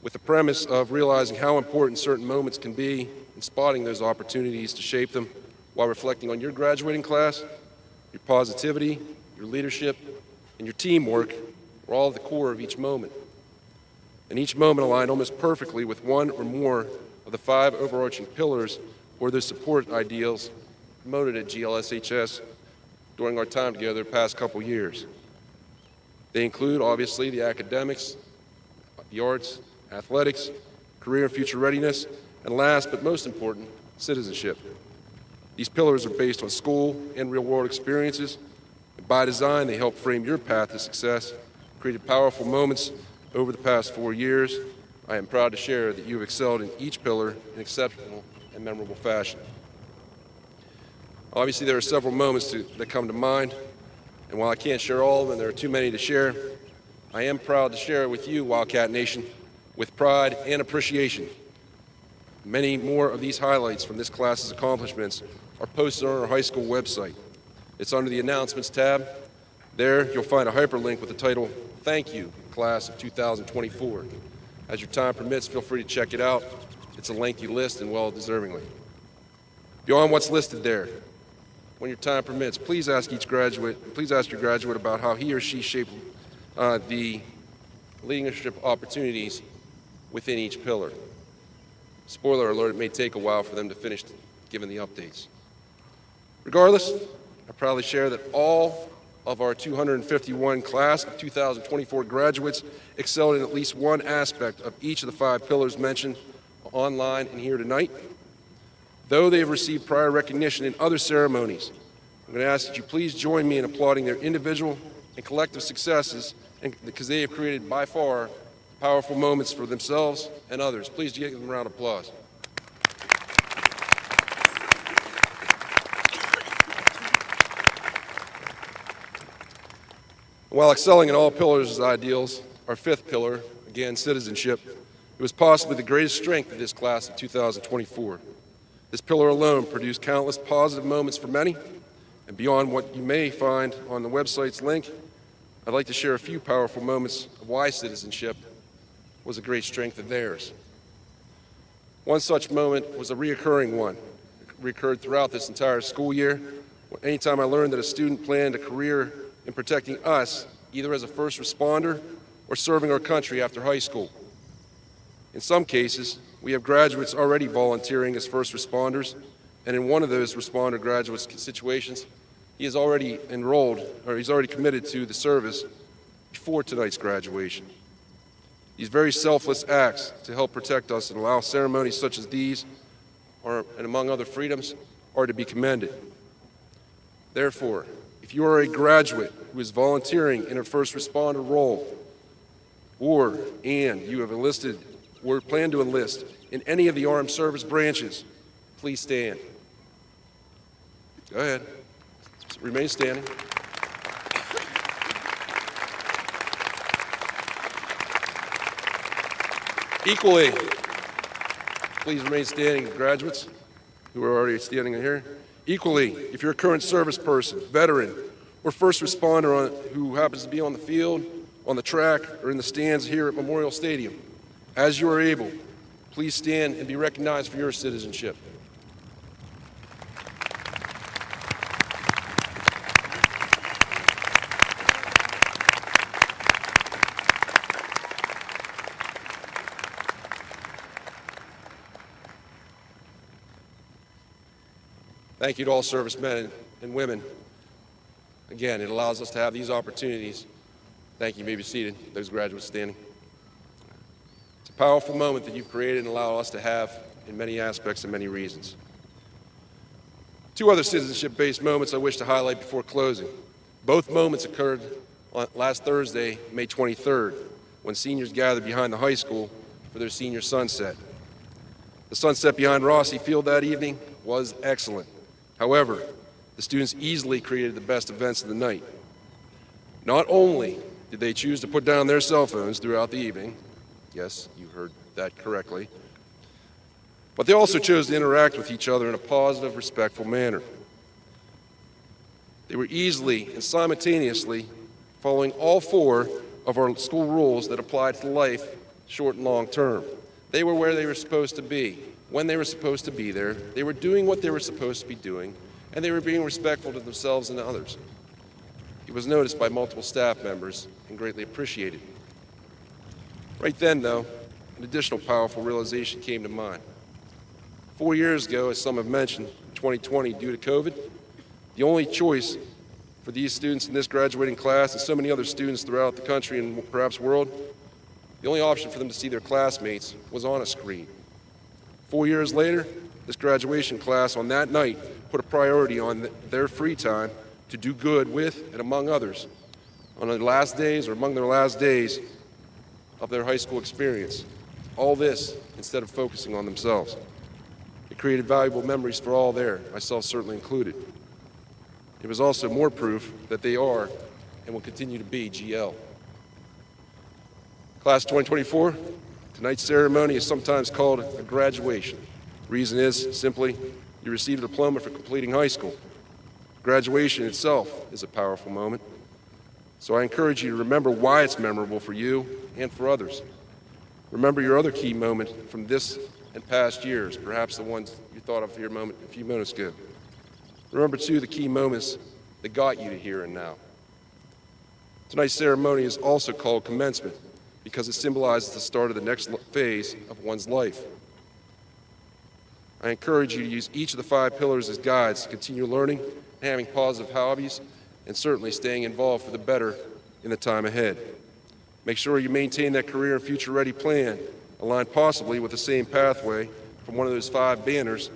With the premise of realizing how important certain moments can be and spotting those opportunities to shape them while reflecting on your graduating class, your positivity, your leadership, and your teamwork were all at the core of each moment. And each moment aligned almost perfectly with one or more of the 5 overarching pillars or the support ideals promoted at GLSHS during our time together the past couple years. They include, obviously, the academics, the arts, athletics, career and future readiness, and last but most important, citizenship. These pillars are based on school and real-world experiences, and by design, they help frame your path to success, created powerful moments over the past 4 years. I am proud to share that you have excelled in each pillar in exceptional and memorable fashion. Obviously, there are several moments that come to mind, and while I can't share all of them, there are too many to share, I am proud to share with you, Wildcat Nation, with pride and appreciation. Many more of these highlights from this class's accomplishments are posted on our high school website. It's under the Announcements tab. There, you'll find a hyperlink with the title, Thank You, Class of 2024. As your time permits, feel free to check it out. It's a lengthy list and well-deservingly. Beyond what's listed there, when your time permits, please ask your graduate about how he or she shaped the leadership opportunities within each pillar. Spoiler alert, it may take a while for them to finish giving the updates. Regardless, I proudly share that all of our 251 class of 2024 graduates excelled in at least one aspect of each of the 5 pillars mentioned online and here tonight. Though they have received prior recognition in other ceremonies, I'm going to ask that you please join me in applauding their individual and collective successes, because they have created by far powerful moments for themselves and others. Please give them a round of applause. While excelling in all pillars as ideals, our 5th pillar, again, citizenship, It was possibly the greatest strength of this class of 2024. This pillar alone produced countless positive moments for many, and beyond what you may find on the website's link, I'd like to share a few powerful moments of why citizenship was a great strength of theirs. One such moment was a reoccurring one. It reoccurred throughout this entire school year. Anytime I learned that a student planned a career in protecting us, either as a first responder or serving our country after high school. In some cases, we have graduates already volunteering as first responders, and in one of those responder graduate situations, he is already enrolled, or he's already committed to the service before tonight's graduation. These very selfless acts to help protect us and allow ceremonies such as these, and among other freedoms, are to be commended. Therefore, if you are a graduate who is volunteering in a first responder role, and you have enlisted or plan to enlist in any of the armed service branches, please stand. Go ahead. Remain standing. Equally, please remain standing, graduates who are already standing here. Equally, if you're a current service person, veteran, or first responder who happens to be on the field, on the track, or in the stands here at Memorial Stadium, as you are able, please stand and be recognized for your citizenship. Thank you to all servicemen and women. Again, it allows us to have these opportunities. Thank you. You may be seated, those graduates standing. It's a powerful moment that you've created and allowed us to have in many aspects and many reasons. Two other citizenship-based moments I wish to highlight before closing. Both moments occurred on last Thursday, May 23rd, when seniors gathered behind the high school for their senior sunset. The sunset behind Rossi Field that evening was excellent. However, the students easily created the best events of the night. Not only did they choose to put down their cell phones throughout the evening, yes, you heard that correctly, but they also chose to interact with each other in a positive, respectful manner. They were easily and simultaneously following all four of our school rules that apply to life, short and long term. They were where they were supposed to be, when they were supposed to be there, they were doing what they were supposed to be doing, and they were being respectful to themselves and to others. It was noticed by multiple staff members and greatly appreciated. Right then, though, an additional powerful realization came to mind. 4 years ago, as some have mentioned, 2020, due to COVID, the only choice for these students in this graduating class and so many other students throughout the country and perhaps world, the only option for them to see their classmates was on a screen. 4 years later, this graduation class on that night put a priority on their free time to do good with and among others on their last days or among their last days of their high school experience. All this instead of focusing on themselves. It created valuable memories for all there, myself certainly included. It was also more proof that they are and will continue to be GL. Class 2024, tonight's ceremony is sometimes called a graduation. Reason is simply you received a diploma for completing high school. Graduation itself is a powerful moment. So I encourage you to remember why it's memorable for you and for others. Remember your other key moment from this and past years, perhaps the ones you thought of here a few moments ago. Remember, too, the key moments that got you to here and now. Tonight's ceremony is also called Commencement because it symbolizes the start of the next phase of one's life. I encourage you to use each of the 5 pillars as guides to continue learning and having positive hobbies and certainly staying involved for the better in the time ahead. Make sure you maintain that career and future-ready plan, aligned possibly with the same pathway from one of those 5 banners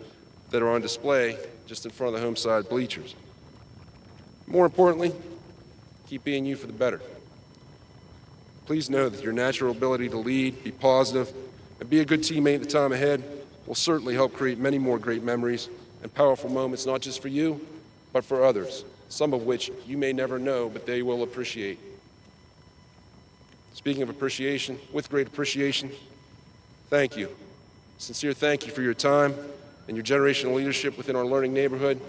that are on display just in front of the home side bleachers. More importantly, keep being you for the better. Please know that your natural ability to lead, be positive, and be a good teammate in the time ahead will certainly help create many more great memories and powerful moments, not just for you, but for others, some of which you may never know, but they will appreciate. Speaking of appreciation, with great appreciation, Thank you. Sincere thank you for your time and your generational leadership within our learning neighborhood.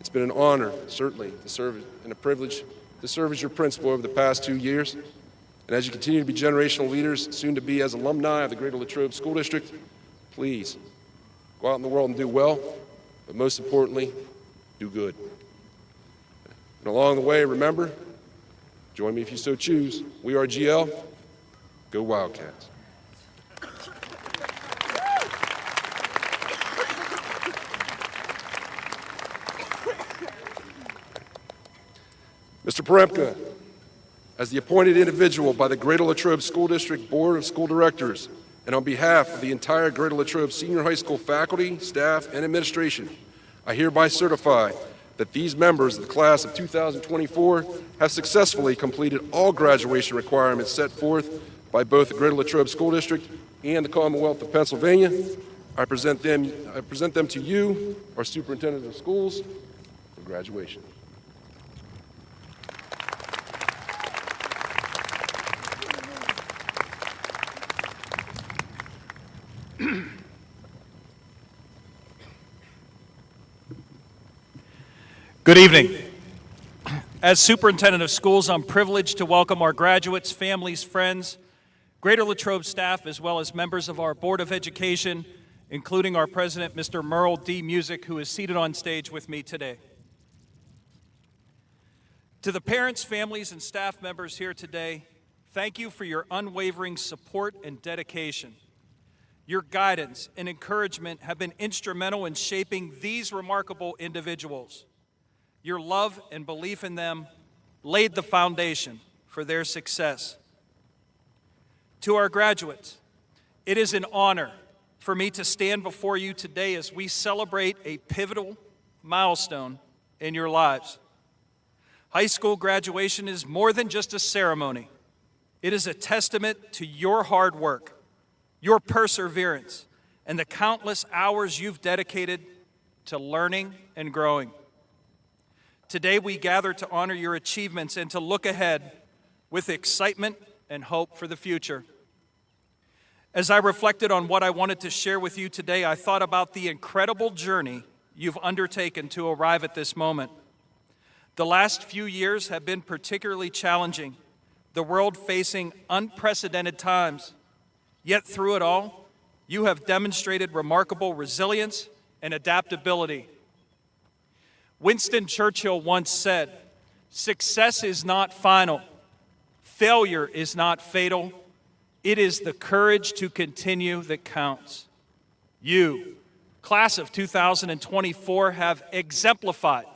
It's been an honor, certainly, to serve and a privilege to serve as your principal over the past 2 years. And as you continue to be generational leaders, soon to be as alumni of the Greater Latrobe School District, please go out in the world and do well, but most importantly, do good. And along the way, remember, join me if you so choose. We are GL. Go Wildcats. Mr. Poremka, as the appointed individual by the Greater Latrobe School District Board of School Directors, and on behalf of the entire Greater Latrobe Senior High School faculty, staff, and administration, I hereby certify that these members of the class of 2024 have successfully completed all graduation requirements set forth by both the Greater Latrobe School District and the Commonwealth of Pennsylvania. I present them to you, our Superintendent of Schools, for graduation. Good evening. As Superintendent of Schools, I'm privileged to welcome our graduates, families, friends, Greater Latrobe staff, as well as members of our Board of Education, including our President, Mr. Merle D. Music, who is seated on stage with me today. To the parents, families, and staff members here today, thank you for your unwavering support and dedication. Your guidance and encouragement have been instrumental in shaping these remarkable individuals. Your love and belief in them laid the foundation for their success. To our graduates, it is an honor for me to stand before you today as we celebrate a pivotal milestone in your lives. High school graduation is more than just a ceremony. It is a testament to your hard work, your perseverance, and the countless hours you've dedicated to learning and growing. Today we gather to honor your achievements and to look ahead with excitement and hope for the future. As I reflected on what I wanted to share with you today, I thought about the incredible journey you've undertaken to arrive at this moment. The last few years have been particularly challenging, the world facing unprecedented times. Yet through it all, you have demonstrated remarkable resilience and adaptability. Winston Churchill once said, "Success is not final. Failure is not fatal. It is the courage to continue that counts." You, class of 2024, have exemplified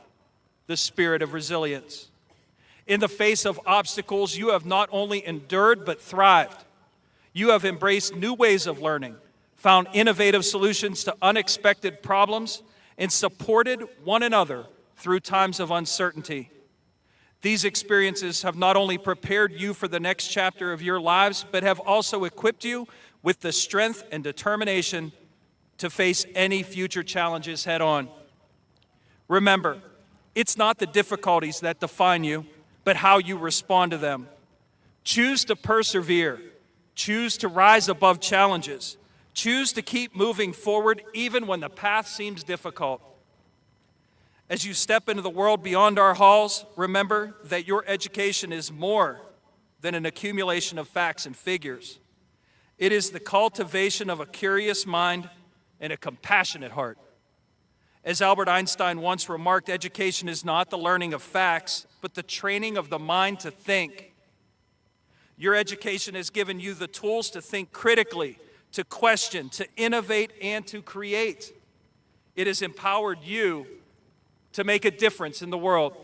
the spirit of resilience. In the face of obstacles, you have not only endured but thrived. You have embraced new ways of learning, found innovative solutions to unexpected problems, and supported one another through times of uncertainty. These experiences have not only prepared you for the next chapter of your lives, but have also equipped you with the strength and determination to face any future challenges head on. Remember, it's not the difficulties that define you, but how you respond to them. Choose to persevere. Choose to rise above challenges. Choose to keep moving forward even when the path seems difficult. As you step into the world beyond our halls, remember that your education is more than an accumulation of facts and figures. It is the cultivation of a curious mind and a compassionate heart. As Albert Einstein once remarked, education is not the learning of facts, but the training of the mind to think. Your education has given you the tools to think critically, to question, to innovate, and to create. It has empowered you to make a difference in the world.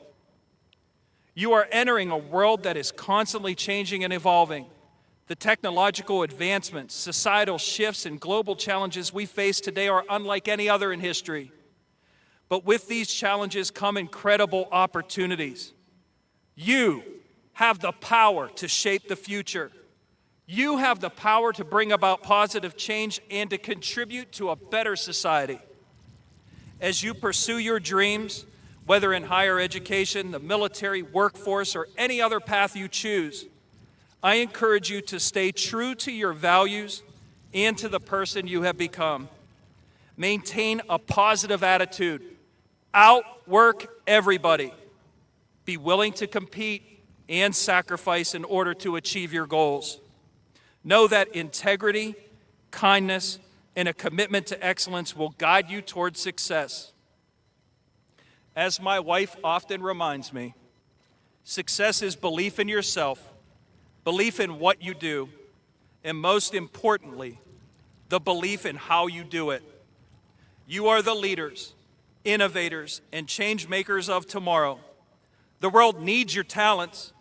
You are entering a world that is constantly changing and evolving. The technological advancements, societal shifts, and global challenges we face today are unlike any other in history. But with these challenges come incredible opportunities. You have the power to shape the future. You have the power to bring about positive change and to contribute to a better society. As you pursue your dreams, whether in higher education, the military, workforce, or any other path you choose, I encourage you to stay true to your values and to the person you have become. Maintain a positive attitude. Outwork everybody. Be willing to compete and sacrifice in order to achieve your goals. Know that integrity, kindness, and a commitment to excellence will guide you towards success. As my wife often reminds me, success is belief in yourself, belief in what you do, and most importantly, the belief in how you do it. You are the leaders, innovators, and change makers of tomorrow. The world needs your talents,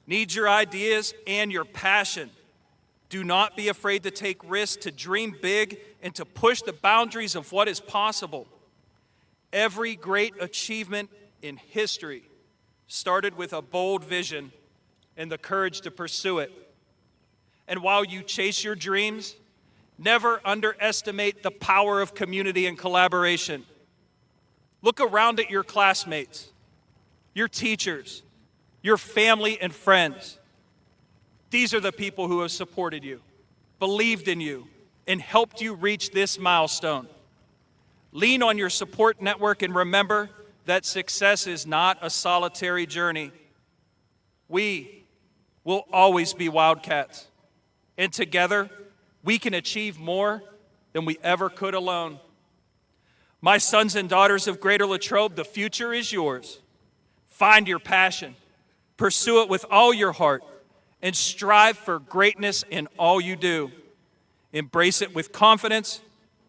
needs your ideas, and your passion. Do not be afraid to take risks, to dream big, and to push the boundaries of what is possible. Every great achievement in history started with a bold vision and the courage to pursue it. And while you chase your dreams, never underestimate the power of community and collaboration. Look around at your classmates, your teachers, your family and friends. These are the people who have supported you, believed in you, and helped you reach this milestone. Lean on your support network and remember that success is not a solitary journey. We will always be Wildcats, and together we can achieve more than we ever could alone. My sons and daughters of Greater Latrobe, the future is yours. Find your passion, pursue it with all your heart, and strive for greatness in all you do. Embrace it with confidence,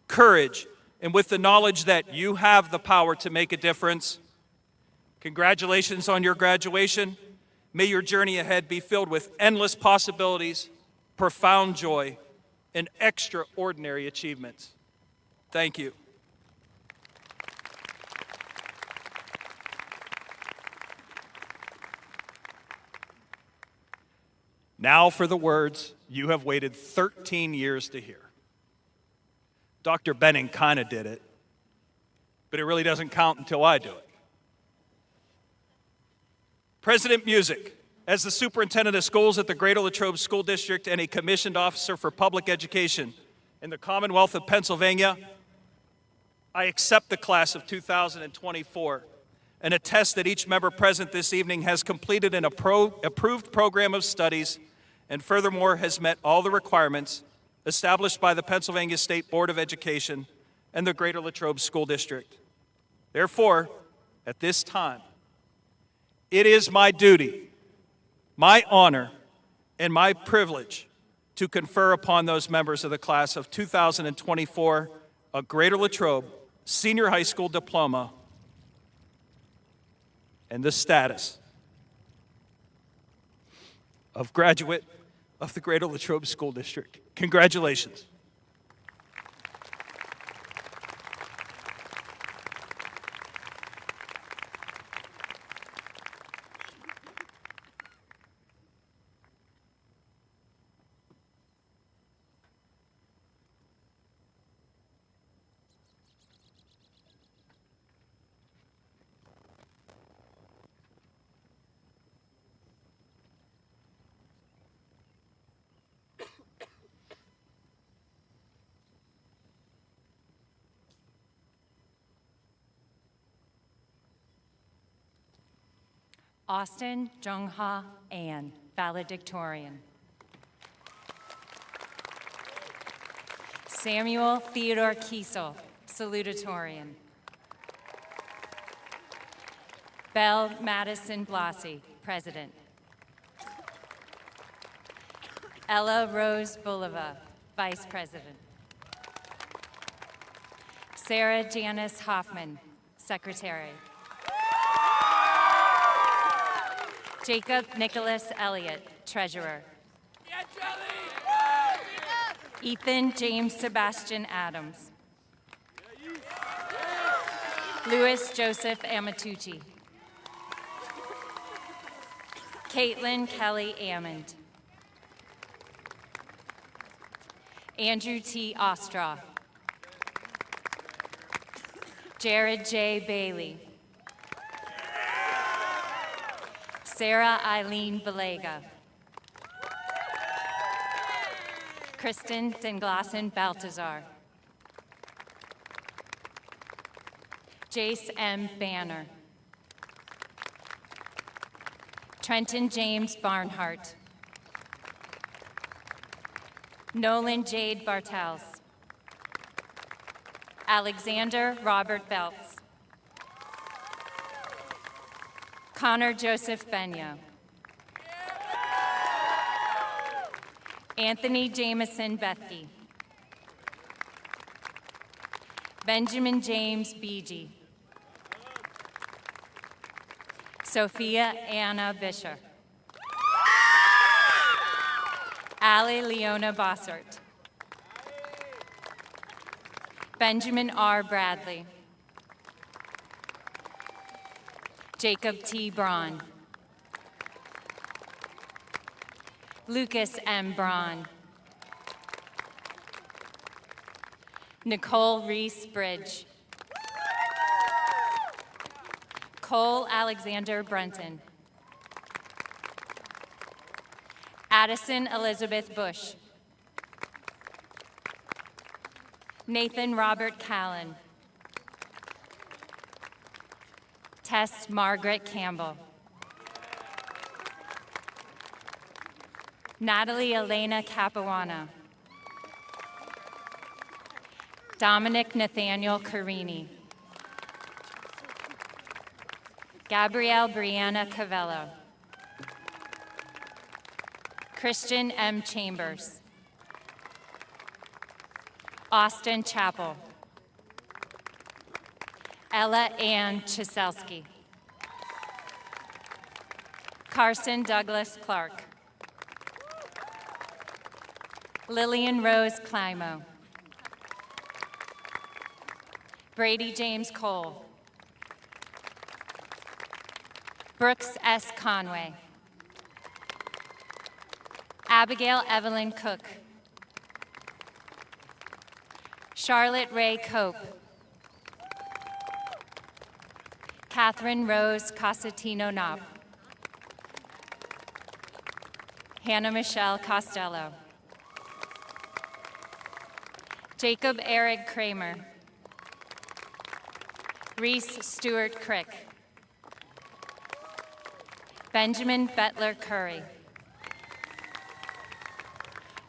courage, and with the knowledge that you have the power to make a difference. Congratulations on your graduation. May your journey ahead be filled with endless possibilities, profound joy, and extraordinary achievements. Thank you. Now for the words you have waited 13 years to hear. Dr. Benning kind of did it, but it really doesn't count until I do it. President Music, as the superintendent of schools at the Greater Latrobe School District and a commissioned officer for public education in the Commonwealth of Pennsylvania, I accept the class of 2024 and attest that each member present this evening has completed an approved program of studies and furthermore has met all the requirements established by the Pennsylvania State Board of Education and the Greater Latrobe School District. Therefore, at this time, it is my duty, my honor, and my privilege to confer upon those members of the class of 2024 a Greater Latrobe Senior High School Diploma and the status of graduate of the Greater Latrobe School District. Congratulations. Austin Jungha Ann, Valedictorian. Samuel Theodore Kiesel, Salutatorian. Belle Madison Blassie, President. Ella Rose Bulova, Vice President. Sarah Janice Hoffman, Secretary. Jacob Nicholas Elliott, Treasurer. Ethan James Sebastian Adams. Louis Joseph Amatucci. Caitlin Kelly Ammond. Andrew T. Ostroff. Jared J. Bailey. Sarah Eileen Valega. Kristen Denglasen Baltazar. Jace M. Banner. Trenton James Barnhart. Nolan Jade Bartels. Alexander Robert Belts. Connor Joseph Benyo. Anthony Jameson Bethke. Benjamin James Beege. Sophia Anna Bisher. Allie Leona Bossert. Benjamin R. Bradley. Jacob T. Braun. Lucas M. Braun. Nicole Reese Bridge. Cole Alexander Brunton. Addison Elizabeth Bush. Nathan Robert Callan. Tess Margaret Campbell. Natalie Elena Capuana. Dominic Nathaniel Carini. Gabrielle Brianna Cavello. Christian M. Chambers. Austin Chappell. Ella Ann Chiselski. Carson Douglas Clark. Lillian Rose Climo. Brady James Cole. Brooks S. Conway. Abigail Evelyn Cook. Charlotte Ray Cope. Catherine Rose Cosatino Knopp. Hannah Michelle Costello. Jacob Eric Kramer. Reese Stewart Crick. Benjamin Bettler Curry.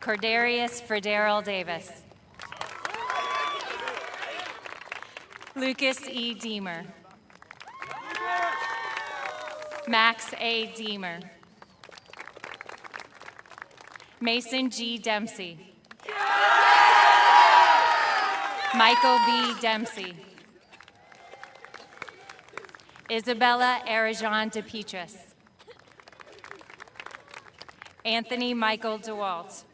Cordarius Frederill Davis. Lucas E. Deemer. Max A. Deemer. Mason G. Dempsey. Michael B. Dempsey. Isabella Arajon DePetris. Anthony Michael DeWalt.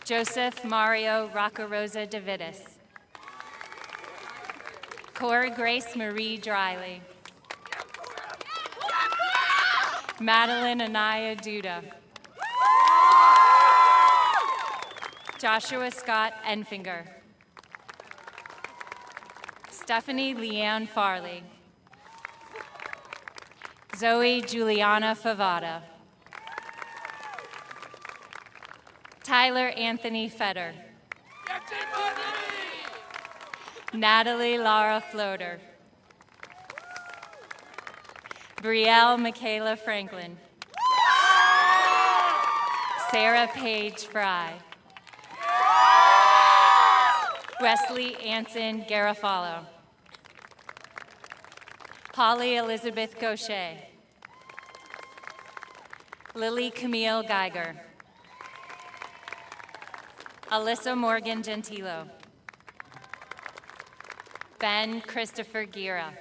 Joseph Mario Roccarosa DeVitis. Cora Grace Marie Driley. Madeline Anaya Duda. Joshua Scott Enfinger. Stephanie Leanne Farley. Zoe Juliana Favada. Tyler Anthony Fetter. Natalie Lara Floater. Brielle Michaela Franklin. Sarah Paige Fry. Wesley Anson Garofalo. Holly Elizabeth Gaucher. Lily Camille Geiger. Alyssa Morgan Gentilo. Ben Christopher Gira.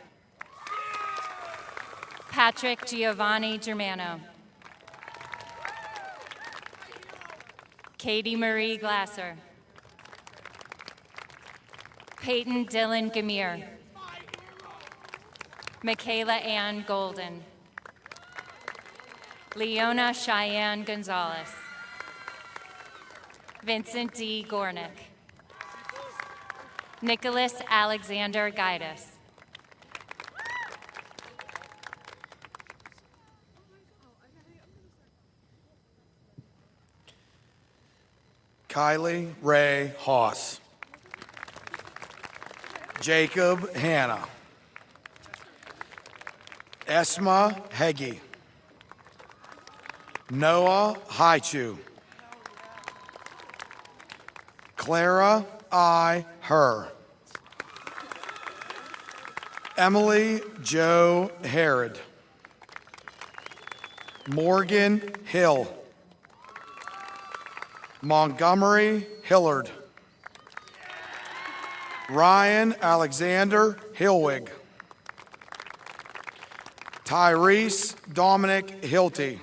Patrick Giovanni Germano. Katie Marie Glasser. Peyton Dylan Gamir. Michaela Ann Golden. Leona Cheyenne Gonzalez. Vincent D. Gornick. Nicholas Alexander Gaidas. Kylie Ray Haas. Jacob Hanna. Esma Heggie. Noah Haichu. Clara I. Her. Emily Jo Herod. Morgan Hill. Montgomery Hillard. Ryan Alexander Hillwig. Tyrese Dominic Hilty.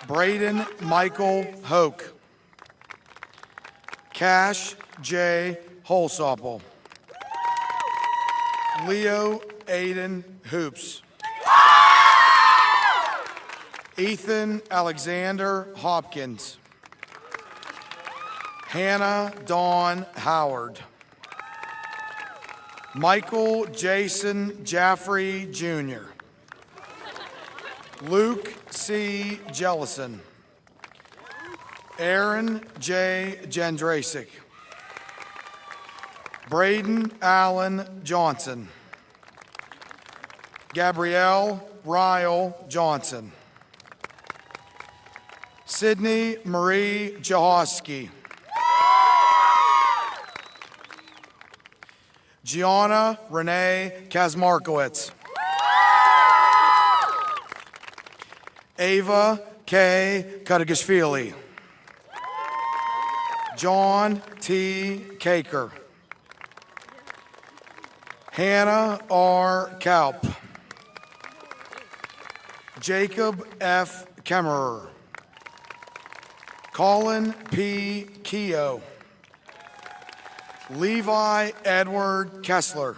Braden Michael Hoke. Cash J. Holsopple. Leo Aiden Hoops. Ethan Alexander Hopkins. Hannah Dawn Howard. Michael Jason Jaffrey Jr. Luke C. Jellison. Aaron J. Jendrasic. Braden Allen Johnson. Gabrielle Ryle Johnson. Sydney Marie Jahoski. Gianna Renee Kazmarkowitz. Ava K. Kadagashvili. John T. Caker. Hannah R. Kaup. Jacob F. Kemmerer. Colin P. Keogh. Levi Edward Kessler.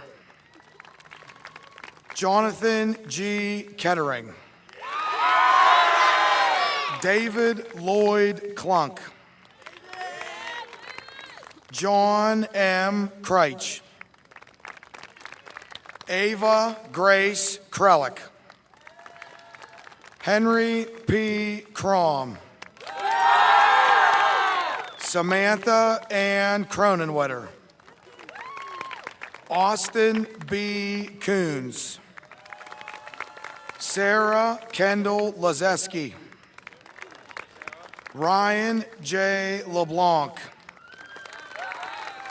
Jonathan G. Kettering. David Lloyd Clunk. John M. Kreitch. Ava Grace Krellick. Henry P. Crom. Samantha Ann Cronenwetter. Austin B. Coons. Sarah Kendall Lazeski. Ryan J. LeBlanc.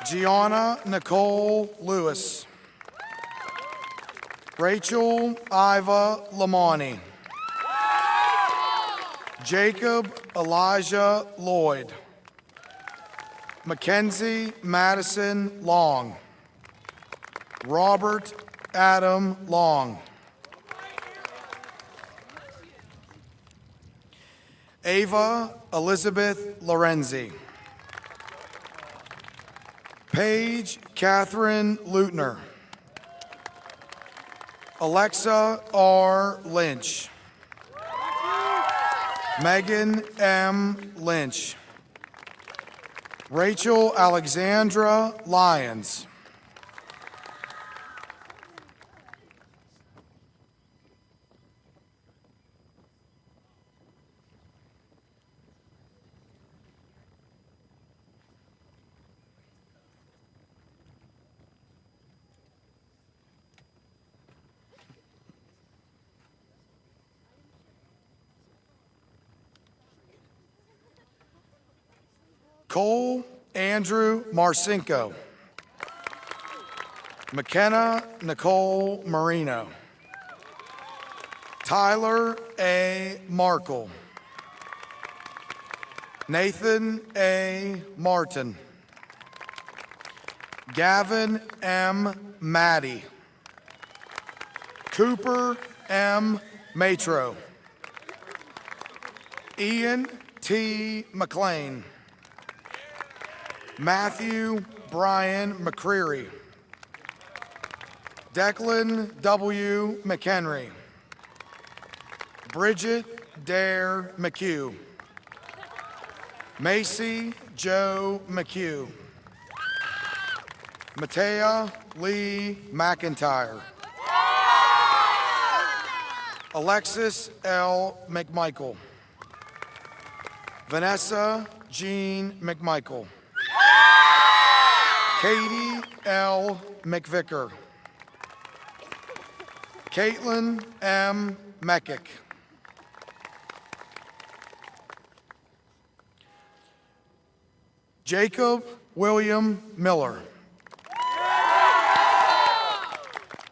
Gianna Nicole Lewis. Rachel Iva Lamani. Jacob Elijah Lloyd. Mackenzie Madison Long. Robert Adam Long. Ava Elizabeth Lorenzi. Paige Catherine Lutner. Alexa R. Lynch. Megan M. Lynch. Rachel Alexandra Lyons. Cole Andrew Marcinko. McKenna Nicole Marino. Tyler A. Markle. Nathan A. Martin. Gavin M. Maddie. Cooper M. Matro. Ian T. McLean. Matthew Brian McCreary. Declan W. McHenry. Bridget Dare McHugh. Macy Joe McHugh. Matea Lee McIntyre. Alexis L. McMichael. Vanessa Jean McMichael. Katie L. McVicker. Caitlin M. Meckick. Jacob William Miller.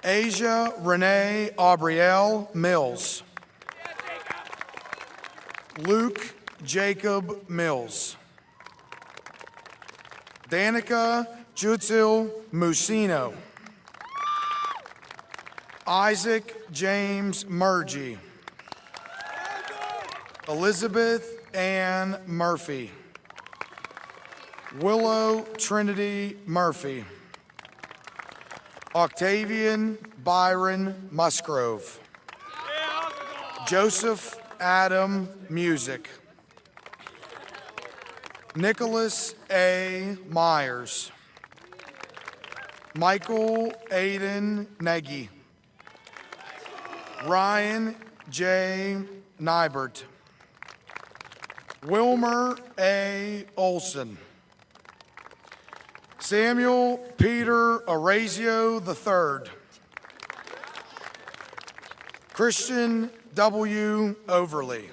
Asia Renee Aubrielle Mills. Luke Jacob Mills. Danica Jutsil Musino. Isaac James Murgy. Elizabeth Ann Murphy. Willow Trinity Murphy. Octavian Byron Musgrove. Joseph Adam Music. Nicholas A. Myers. Michael Aiden Nagy. Ryan J. Nybert. Wilmer A. Olson. Samuel Peter Orazio III. Christian W. Overly.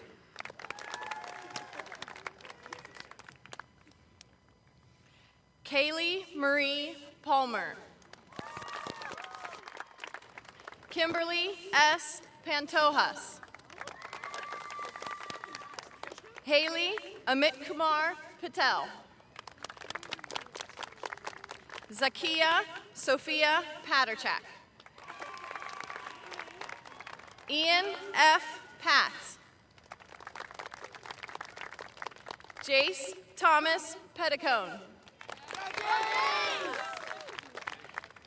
Kaylee Marie Palmer. Kimberly S. Pantojas. Haley Amit Kumar Patel. Zakia Sophia Paterchak. Ian F. Patz. Jace Thomas Petticone.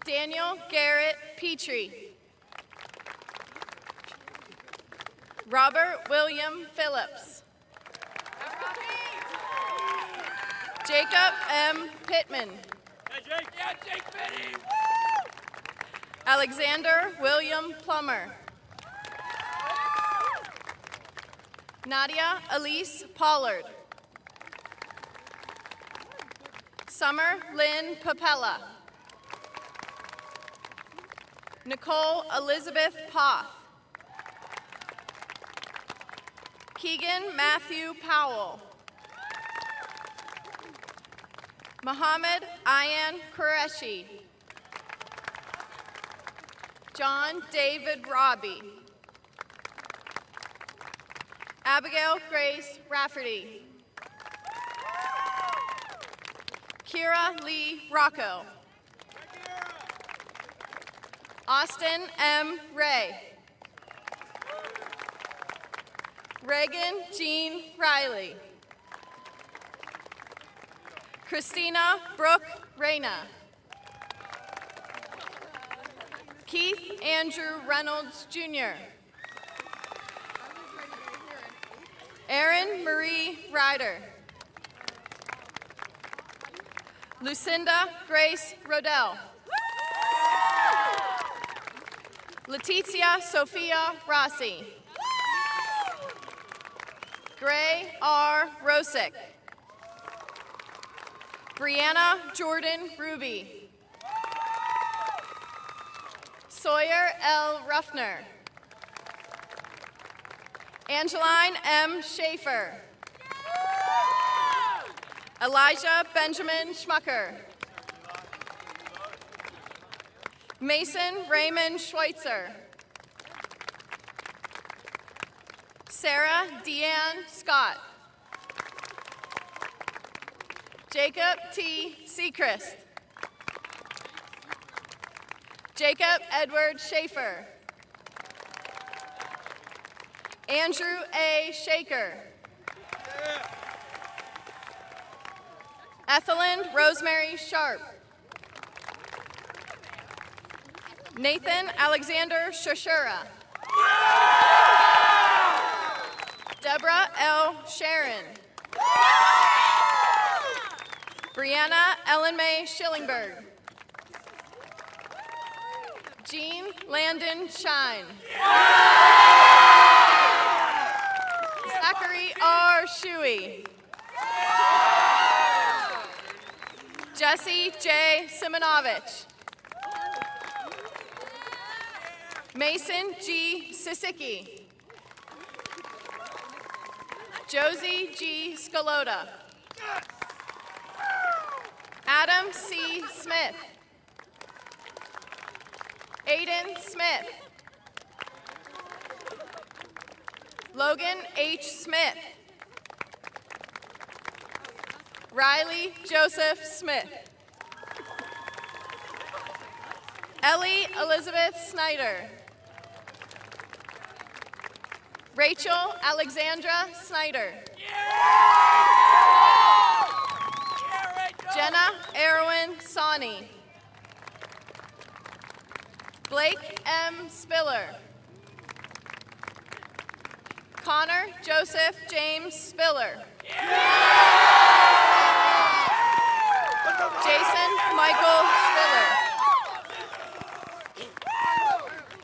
Daniel Garrett Petrie. Robert William Phillips. Jacob M. Pittman. Alexander William Plummer. Nadia Elise Pollard. Summer Lynn Papella. Nicole Elizabeth Poth. Keegan Matthew Powell. Mohammed Ayan Qureshi. John David Robbie. Abigail Grace Rafferty. Kira Lee Rocco. Austin M. Ray. Reagan Jean Riley. Christina Brooke Reyna. Keith Andrew Reynolds Jr. Erin Marie Ryder. Lucinda Grace Rodell. Letizia Sophia Rossi. Gray R. Rosick. Brianna Jordan Ruby. Sawyer L. Ruffner. Angeline M. Schaefer. Elijah Benjamin Schmucker. Mason Raymond Schweitzer. Sarah Deanne Scott. Jacob T. Seacrest. Jacob Edward Schaefer. Andrew A. Shaker. Ethelind Rosemary Sharp. Nathan Alexander Shoshura. Deborah L. Sharon. Brianna Ellen Mae Schillingberg. Jean Landon Shine. Zachary R. Shuey. Jesse J. Simonovich. Mason G. Sisicki. Josie G. Scalota. Adam C. Smith. Aiden Smith. Logan H. Smith. Riley Joseph Smith. Ellie Elizabeth Snyder. Rachel Alexandra Snyder. Jenna Erwin Sawney. Blake M. Spiller. Connor Joseph James Spiller. Jason Michael Spiller.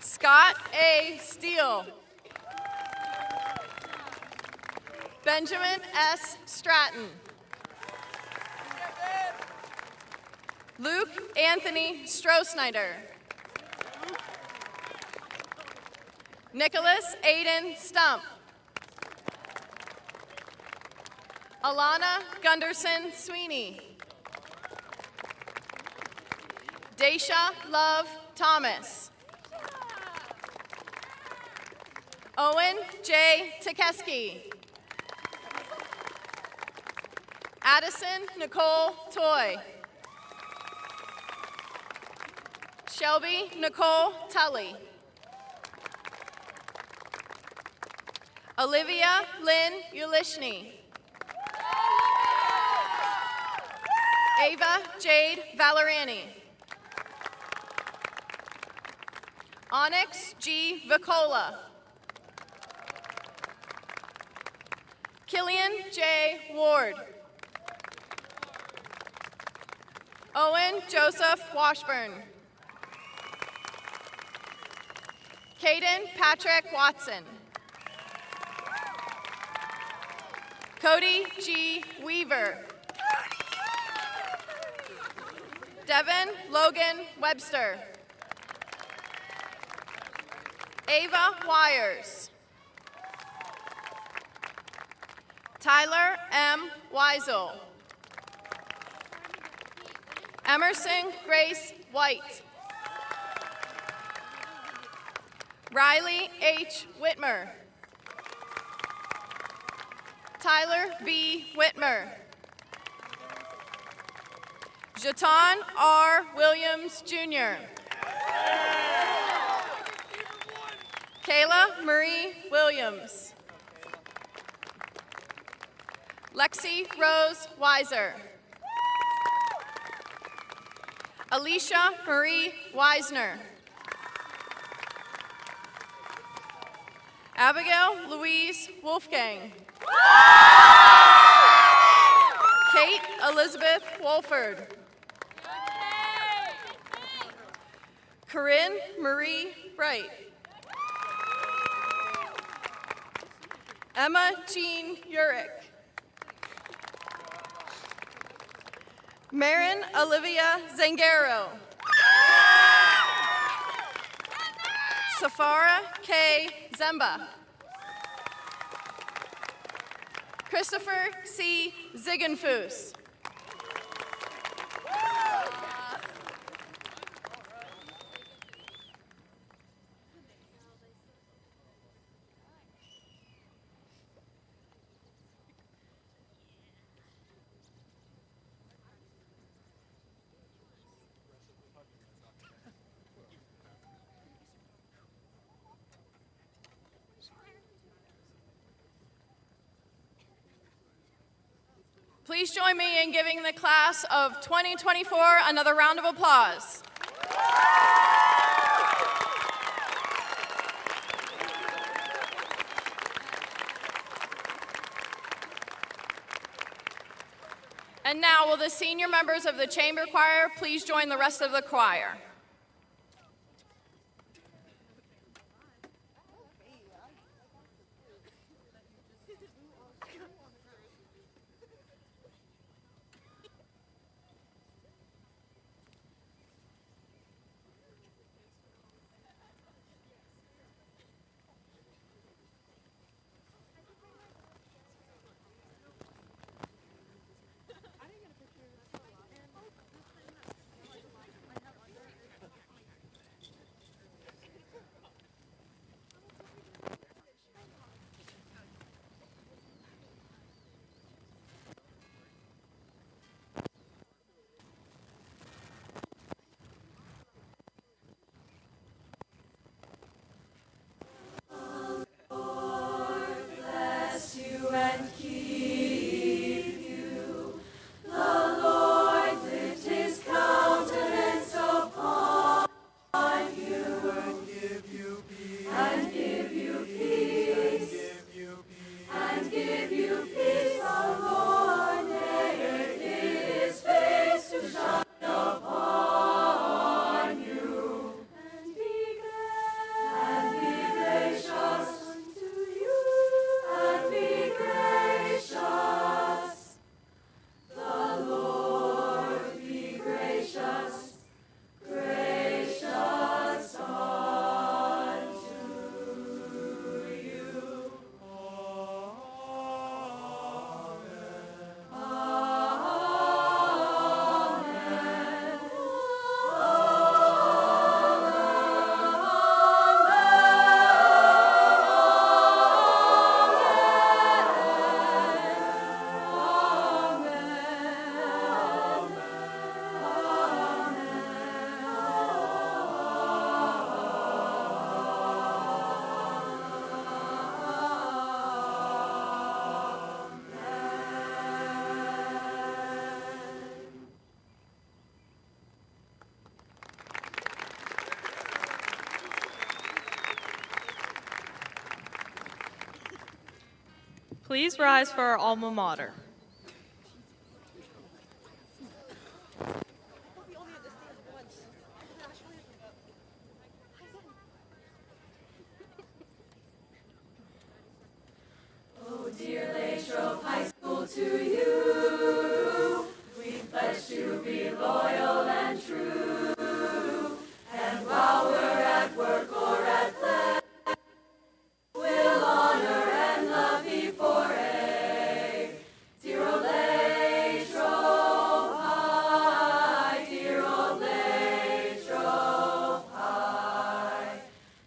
Scott A. Steele. Benjamin S. Stratton. Luke Anthony Strohsnyder. Nicholas Aiden Stump. Alana Gunderson Sweeney. Daisha Love Thomas. Owen J. Tikeski. Addison Nicole Toy. Shelby Nicole Tully. Olivia Lynn Ulishny. Ava Jade Valerani. Onyx G. Vicola. Killian J. Ward. Owen Joseph Washburn. Caden Patrick Watson. Cody G. Weaver. Devin Logan Webster. Ava Wires. Tyler M. Weisel. Emerson Grace White. Riley H. Whitmer. Tyler B. Whitmer. Jatan R. Williams, Jr. Kayla Marie Williams. Lexi Rose Weiser. Alicia Marie Weisner. Abigail Louise Wolfgang. Kate Elizabeth Wolford. Corinne Marie Wright. Emma Jean Urick. Marin Olivia Zangaro. Safara K. Zemba. Christopher C. Ziegenfuss. Please join me in giving the class of 2024 another round of applause. And now, will the senior members of the chamber choir please join the rest of the choir? Please rise for our alma mater. Oh, dear Latrobe High School, to you, we pledge to be loyal and true. And while we're at work or at play, we'll honor and love thee for aye. Dear old Latrobe High, dear old Latrobe High.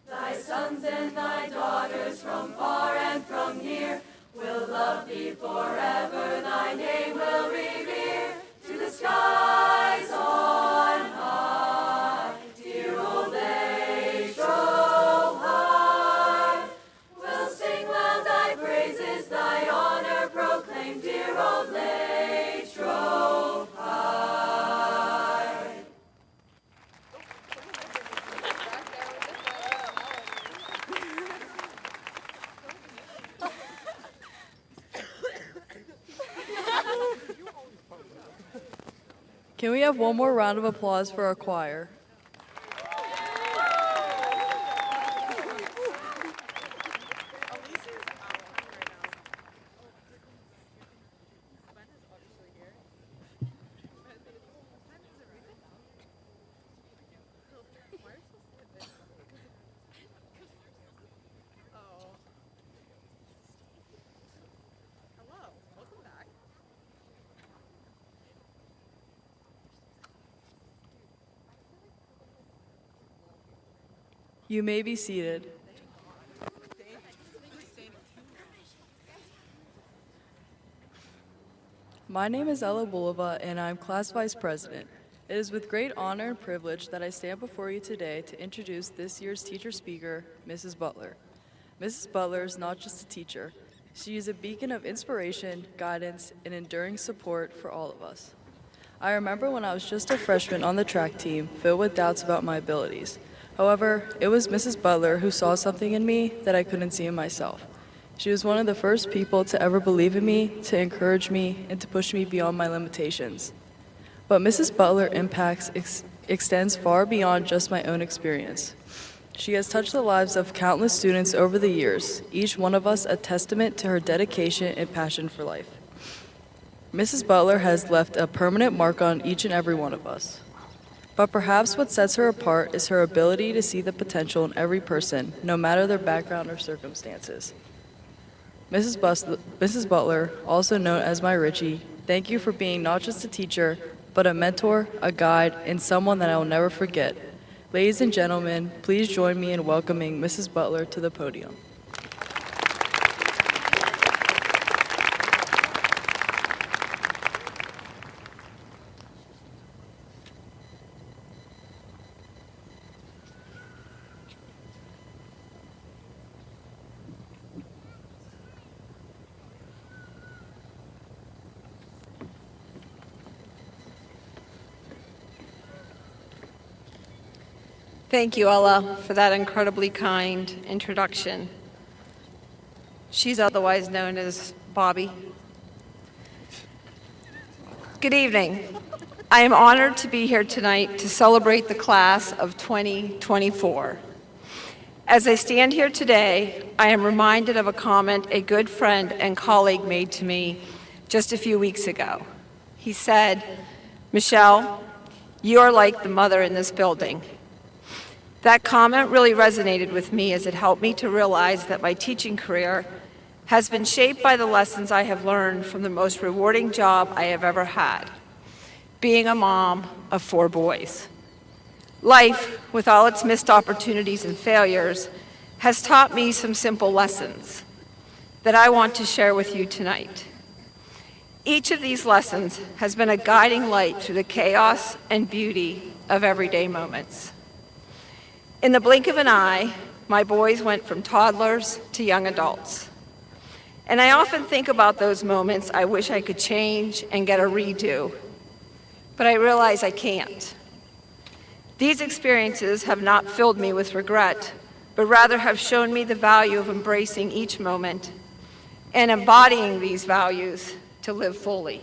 Thy sons and thy daughters from far and from near will love thee forever, thy name will revere to the skies on high. Dear old Latrobe High, we'll sing loud thy praises, thy honor proclaim, dear old Latrobe High. Can we have one more round of applause for our choir? You may be seated. My name is Ella Bulova, and I'm Class Vice President. It is with great honor and privilege that I stand before you today to introduce this year's teacher speaker, Mrs. Butler. Mrs. Butler is not just a teacher. She is a beacon of inspiration, guidance, and enduring support for all of us. I remember when I was just a freshman on the track team, filled with doubts about my abilities. However, it was Mrs. Butler who saw something in me that I couldn't see in myself. She was one of the first people to ever believe in me, to encourage me, and to push me beyond my limitations. But Mrs. Butler's impact extends far beyond just my own experience. She has touched the lives of countless students over the years, each one of us a testament to her dedication and passion for life. Mrs. Butler has left a permanent mark on each and every one of us. But perhaps what sets her apart is her ability to see the potential in every person, no matter their background or circumstances. Mrs. Butler, also known as my Richie, thank you for being not just a teacher, but a mentor, a guide, and someone that I will never forget. Ladies and gentlemen, please join me in welcoming Mrs. Butler to the podium. Thank you, Ella, for that incredibly kind introduction. She's otherwise known as Bobby. Good evening. I am honored to be here tonight to celebrate the class of 2024. As I stand here today, I am reminded of a comment a good friend and colleague made to me just a few weeks ago. He said, "Michelle, you are like the mother in this building." That comment really resonated with me as it helped me to realize that my teaching career has been shaped by the lessons I have learned from the most rewarding job I have ever had, being a mom of 4 boys. Life, with all its missed opportunities and failures, has taught me some simple lessons that I want to share with you tonight. Each of these lessons has been a guiding light through the chaos and beauty of everyday moments. In the blink of an eye, my boys went from toddlers to young adults. And I often think about those moments I wish I could change and get a redo, but I realize I can't. These experiences have not filled me with regret, but rather have shown me the value of embracing each moment and embodying these values to live fully.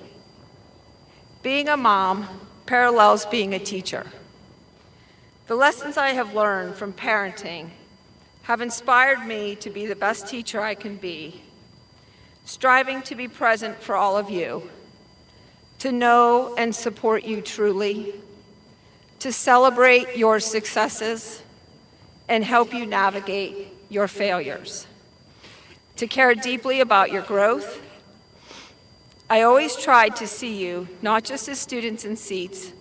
Being a mom parallels being a teacher. The lessons I have learned from parenting have inspired me to be the best teacher I can be, striving to be present for all of you, to know and support you truly, to celebrate your successes and help you navigate your failures, to care deeply about your growth. I always tried to see you not just as students in seats,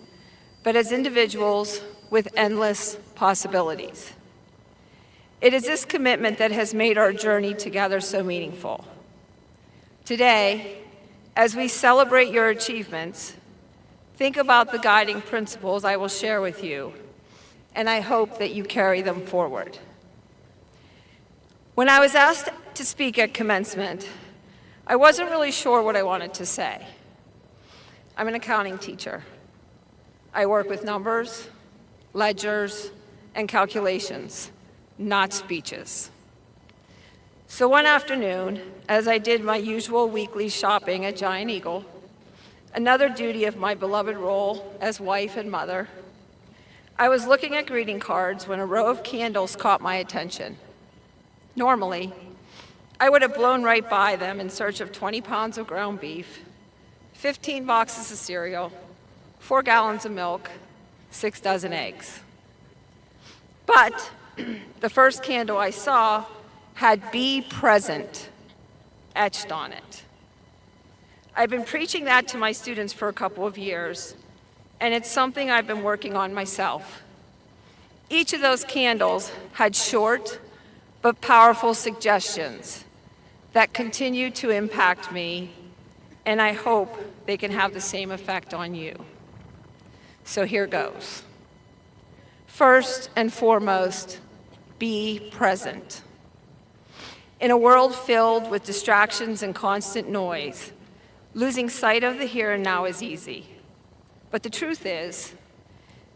but as individuals with endless possibilities. It is this commitment that has made our journey together so meaningful. Today, as we celebrate your achievements, think about the guiding principles I will share with you, and I hope that you carry them forward. When I was asked to speak at commencement, I wasn't really sure what I wanted to say. I'm an accounting teacher. I work with numbers, ledgers, and calculations, not speeches. So one afternoon, as I did my usual weekly shopping at Giant Eagle, another duty of my beloved role as wife and mother, I was looking at greeting cards when a row of candles caught my attention. Normally, I would have blown right by them in search of 20 pounds of ground beef, 15 boxes of cereal, 4 gallons of milk, 6 dozen eggs. But the first candle I saw had "Be Present" etched on it. I've been preaching that to my students for a couple of years, and it's something I've been working on myself. Each of those candles had short but powerful suggestions that continue to impact me, and I hope they can have the same effect on you. So here goes. First and foremost, be present. In a world filled with distractions and constant noise, losing sight of the here and now is easy. But the truth is,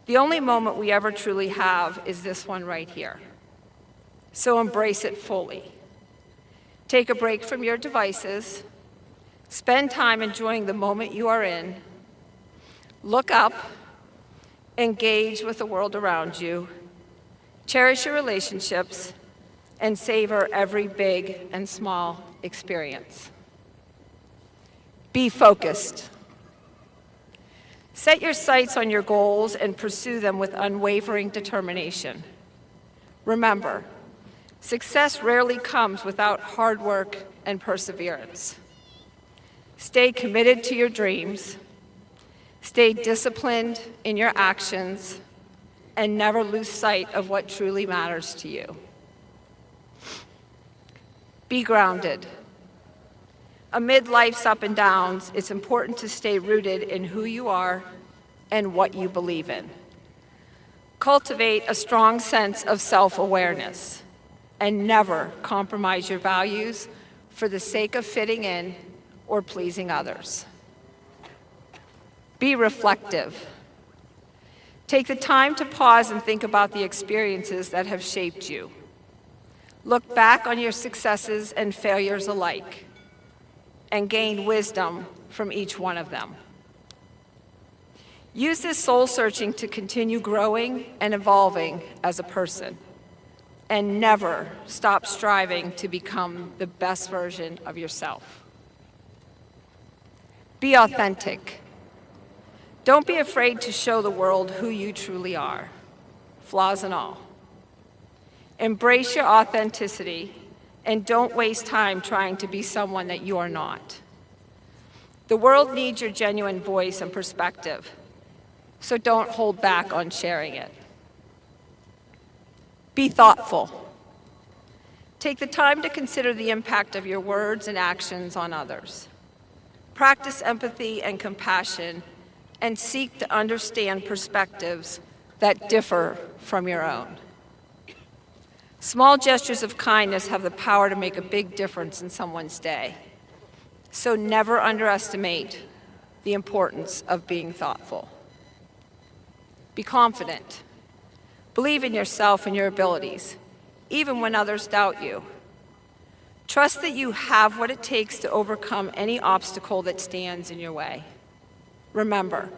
the only moment we ever truly have is this one right here. So embrace it fully. Take a break from your devices. Spend time enjoying the moment you are in. Look up. Engage with the world around you. Cherish your relationships and savor every big and small experience. Be focused. Set your sights on your goals and pursue them with unwavering determination. Remember, success rarely comes without hard work and perseverance. Stay committed to your dreams. Stay disciplined in your actions, and never lose sight of what truly matters to you. Be grounded. Amid life's up and downs, it's important to stay rooted in who you are and what you believe in. Cultivate a strong sense of self-awareness, and never compromise your values for the sake of fitting in or pleasing others. Be reflective. Take the time to pause and think about the experiences that have shaped you. Look back on your successes and failures alike, and gain wisdom from each one of them. Use this soul searching to continue growing and evolving as a person, and never stop striving to become the best version of yourself. Be authentic. Don't be afraid to show the world who you truly are, flaws and all. Embrace your authenticity and don't waste time trying to be someone that you are not. The world needs your genuine voice and perspective, so don't hold back on sharing it. Be thoughtful. Take the time to consider the impact of your words and actions on others. Practice empathy and compassion, and seek to understand perspectives that differ from your own. Small gestures of kindness have the power to make a big difference in someone's day. So never underestimate the importance of being thoughtful. Be confident. Believe in yourself and your abilities, even when others doubt you. Trust that you have what it takes to overcome any obstacle that stands in your way. Remember,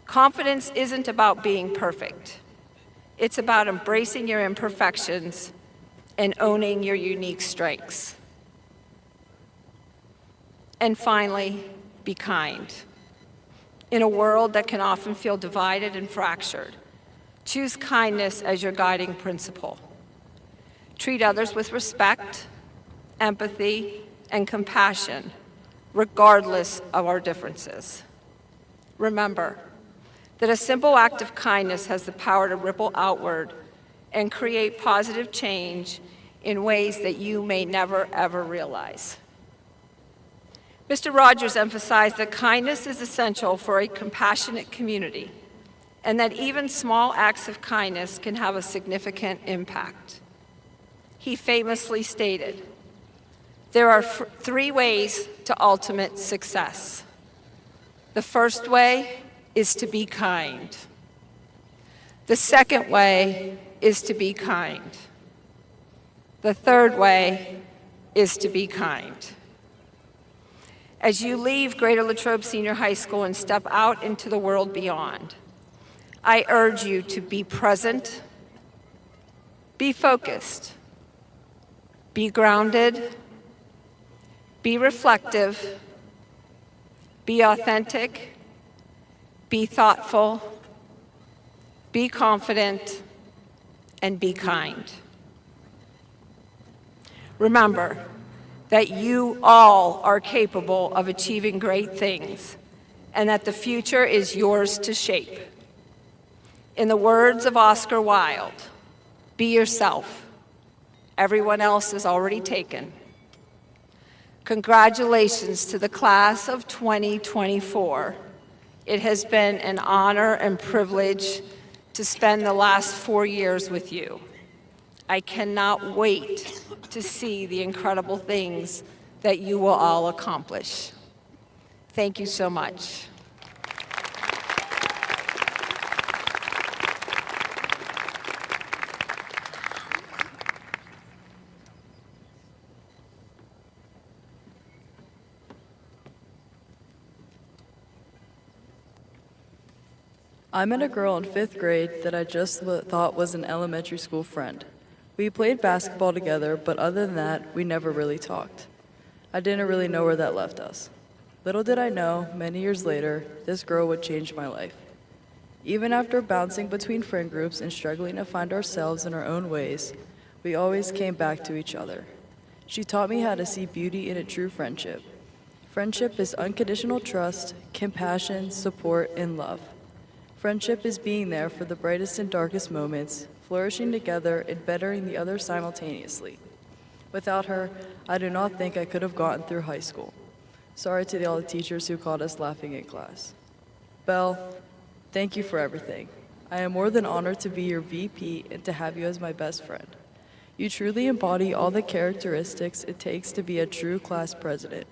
confidence isn't about being perfect. It's about embracing your imperfections and owning your unique strengths. And finally, be kind. In a world that can often feel divided and fractured, choose kindness as your guiding principle. Treat others with respect, empathy, and compassion, regardless of our differences. Remember that a simple act of kindness has the power to ripple outward and create positive change in ways that you may never, ever realize. Mr. Rogers emphasized that kindness is essential for a compassionate community, and that even small acts of kindness can have a significant impact. He famously stated, "There are three ways to ultimate success. The first way is to be kind. The second way is to be kind. The third way is to be kind." As you leave Greater Latrobe Senior High School and step out into the world beyond, I urge you to be present, be focused, be grounded, be reflective, be authentic, be thoughtful, be confident, and be kind. Remember that you all are capable of achieving great things and that the future is yours to shape. In the words of Oscar Wilde, be yourself. Everyone else is already taken. Congratulations to the class of 2024. It has been an honor and privilege to spend the last 4 years with you. I cannot wait to see the incredible things that you will all accomplish. Thank you so much. I met a girl in 5th grade that I just thought was an elementary school friend. We played basketball together, but other than that, we never really talked. I didn't really know where that left us. Little did I know, many years later, this girl would change my life. Even after bouncing between friend groups and struggling to find ourselves in our own ways, we always came back to each other. She taught me how to see beauty in a true friendship. Friendship is unconditional trust, compassion, support, and love. Friendship is being there for the brightest and darkest moments, flourishing together and bettering the other simultaneously. Without her, I do not think I could have gotten through high school. Sorry to all the teachers who caught us laughing in class. Belle, thank you for everything. I am more than honored to be your VP and to have you as my best friend. You truly embody all the characteristics it takes to be a true class president.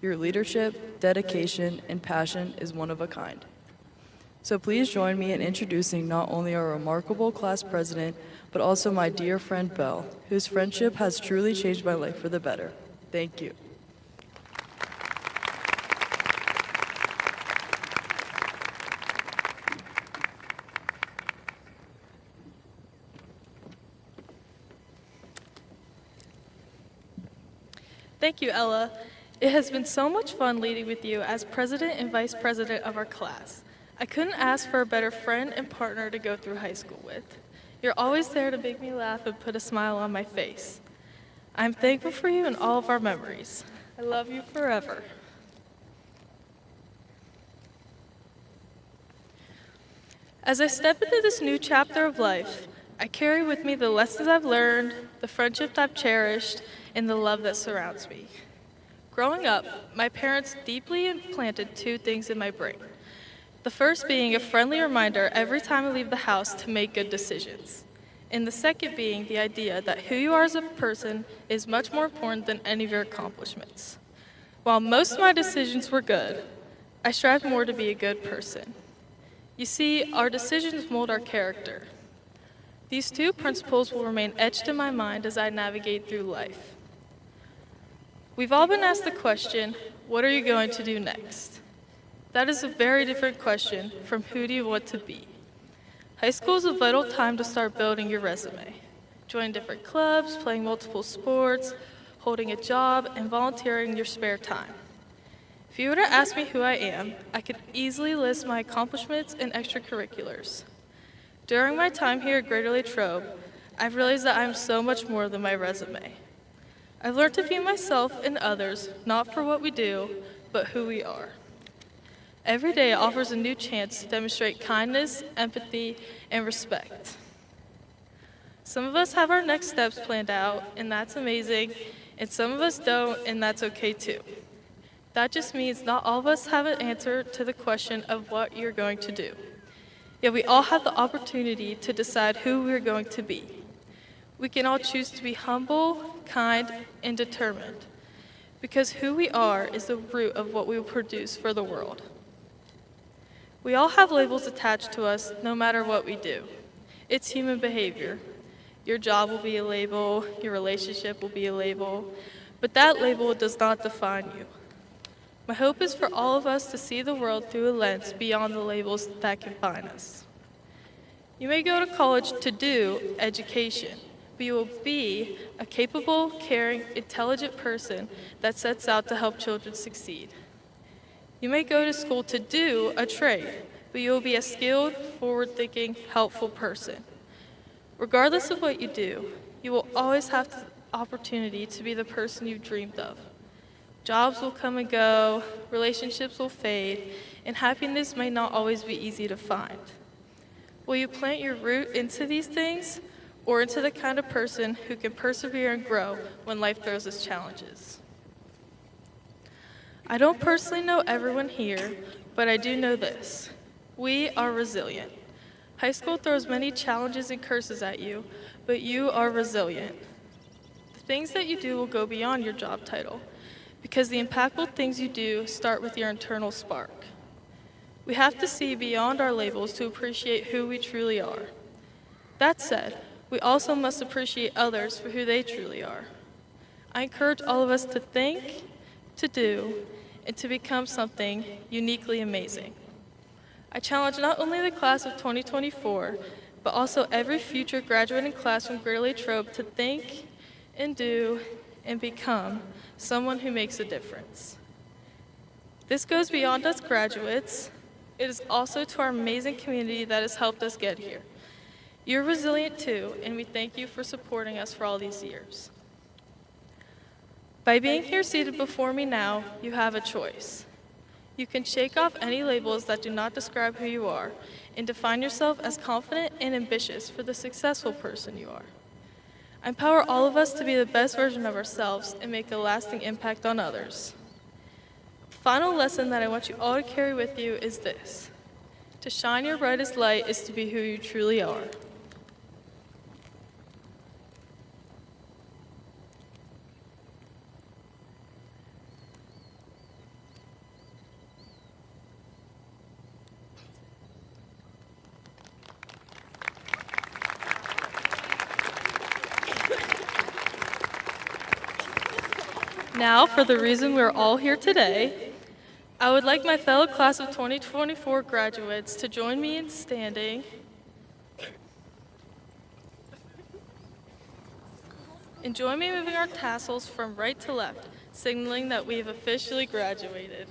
Your leadership, dedication, and passion is one of a kind. So please join me in introducing not only our remarkable class president, but also my dear friend Belle, whose friendship has truly changed my life for the better. Thank you. Thank you, Ella. It has been so much fun leading with you as president and vice president of our class. I couldn't ask for a better friend and partner to go through high school with. You're always there to make me laugh and put a smile on my face. I'm thankful for you and all of our memories. I love you forever. As I step into this new chapter of life, I carry with me the lessons I've learned, the friendships I've cherished, and the love that surrounds me. Growing up, my parents deeply implanted two things in my brain. The first being a friendly reminder every time I leave the house to make good decisions. And the second being the idea that who you are as a person is much more important than any of your accomplishments. While most of my decisions were good, I strived more to be a good person. You see, our decisions mold our character. These two principles will remain etched in my mind as I navigate through life. We've all been asked the question, what are you going to do next? That is a very different question from who do you want to be. High school is a vital time to start building your resume. Joining different clubs, playing multiple sports, holding a job, and volunteering in your spare time. If you were to ask me who I am, I could easily list my accomplishments and extracurriculars. During my time here at Greater Latrobe, I've realized that I'm so much more than my resume. I've learned to view myself and others not for what we do, but who we are. Every day offers a new chance to demonstrate kindness, empathy, and respect. Some of us have our next steps planned out, and that's amazing, and some of us don't, and that's okay too. That just means not all of us have an answer to the question of what you're going to do. Yet we all have the opportunity to decide who we're going to be. We can all choose to be humble, kind, and determined, because who we are is the root of what we will produce for the world. We all have labels attached to us no matter what we do. It's human behavior. Your job will be a label, your relationship will be a label, but that label does not define you. My hope is for all of us to see the world through a lens beyond the labels that confine us. You may go to college to do education, but you will be a capable, caring, intelligent person that sets out to help children succeed. You may go to school to do a trade, but you will be a skilled, forward-thinking, helpful person. Regardless of what you do, you will always have the opportunity to be the person you've dreamed of. Jobs will come and go, relationships will fade, and happiness may not always be easy to find. Will you plant your root into these things, or into the kind of person who can persevere and grow when life throws us challenges? I don't personally know everyone here, but I do know this. We are resilient. High school throws many challenges and curses at you, but you are resilient. The things that you do will go beyond your job title, because the impactful things you do start with your internal spark. We have to see beyond our labels to appreciate who we truly are. That said, we also must appreciate others for who they truly are. I encourage all of us to think, to do, and to become something uniquely amazing. I challenge not only the class of 2024, but also every future graduating class from Greater Latrobe to think and do and become someone who makes a difference. This goes beyond us graduates. It is also to our amazing community that has helped us get here. You're resilient too, and we thank you for supporting us for all these years. By being here seated before me now, you have a choice. You can shake off any labels that do not describe who you are and define yourself as confident and ambitious for the successful person you are. I empower all of us to be the best version of ourselves and make a lasting impact on others. The final lesson that I want you all to carry with you is this: to shine your brightest light is to be who you truly are. Now, for the reason we're all here today, I would like my fellow class of 2024 graduates to join me in standing and join me in moving our tassels from right to left, signaling that we have officially graduated.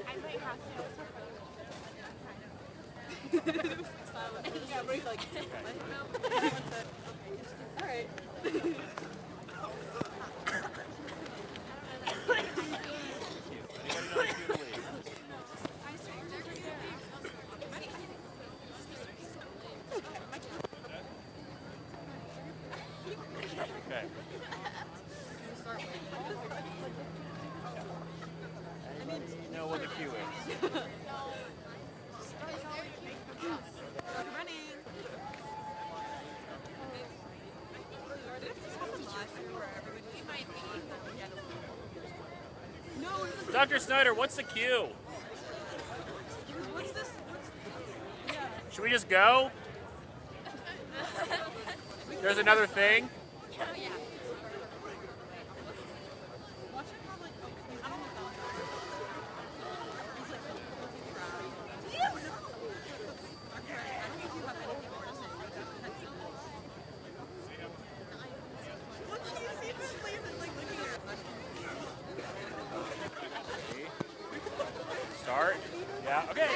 I might have to. All right. Okay. You know what the cue is. Dr. Snyder, what's the cue? Should we just go? There's another thing? Start? Yeah, okay.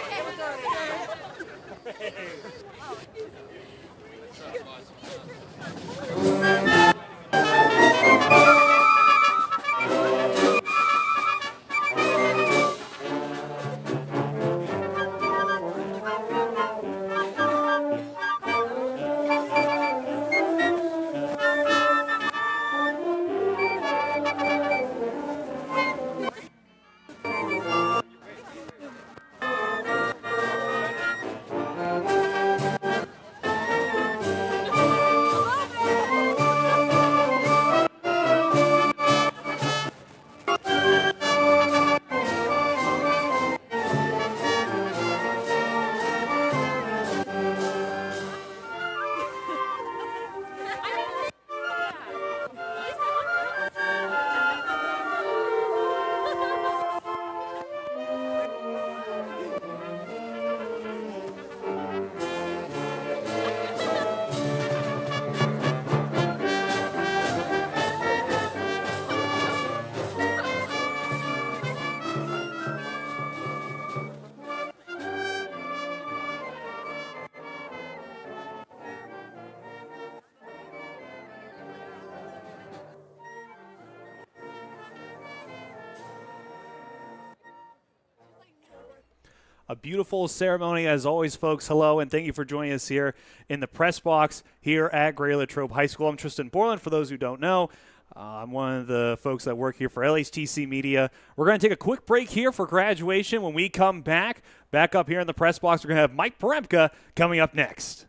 A beautiful ceremony as always, folks. Hello, and thank you for joining us here in the press box here at Gray Latrobe High School. I'm Tristan Borland, for those who don't know. I'm one of the folks that work here for LHTC Media. We're going to take a quick break here for graduation. When we come back up here in the press box, we're going to have Mike Poremka coming up next.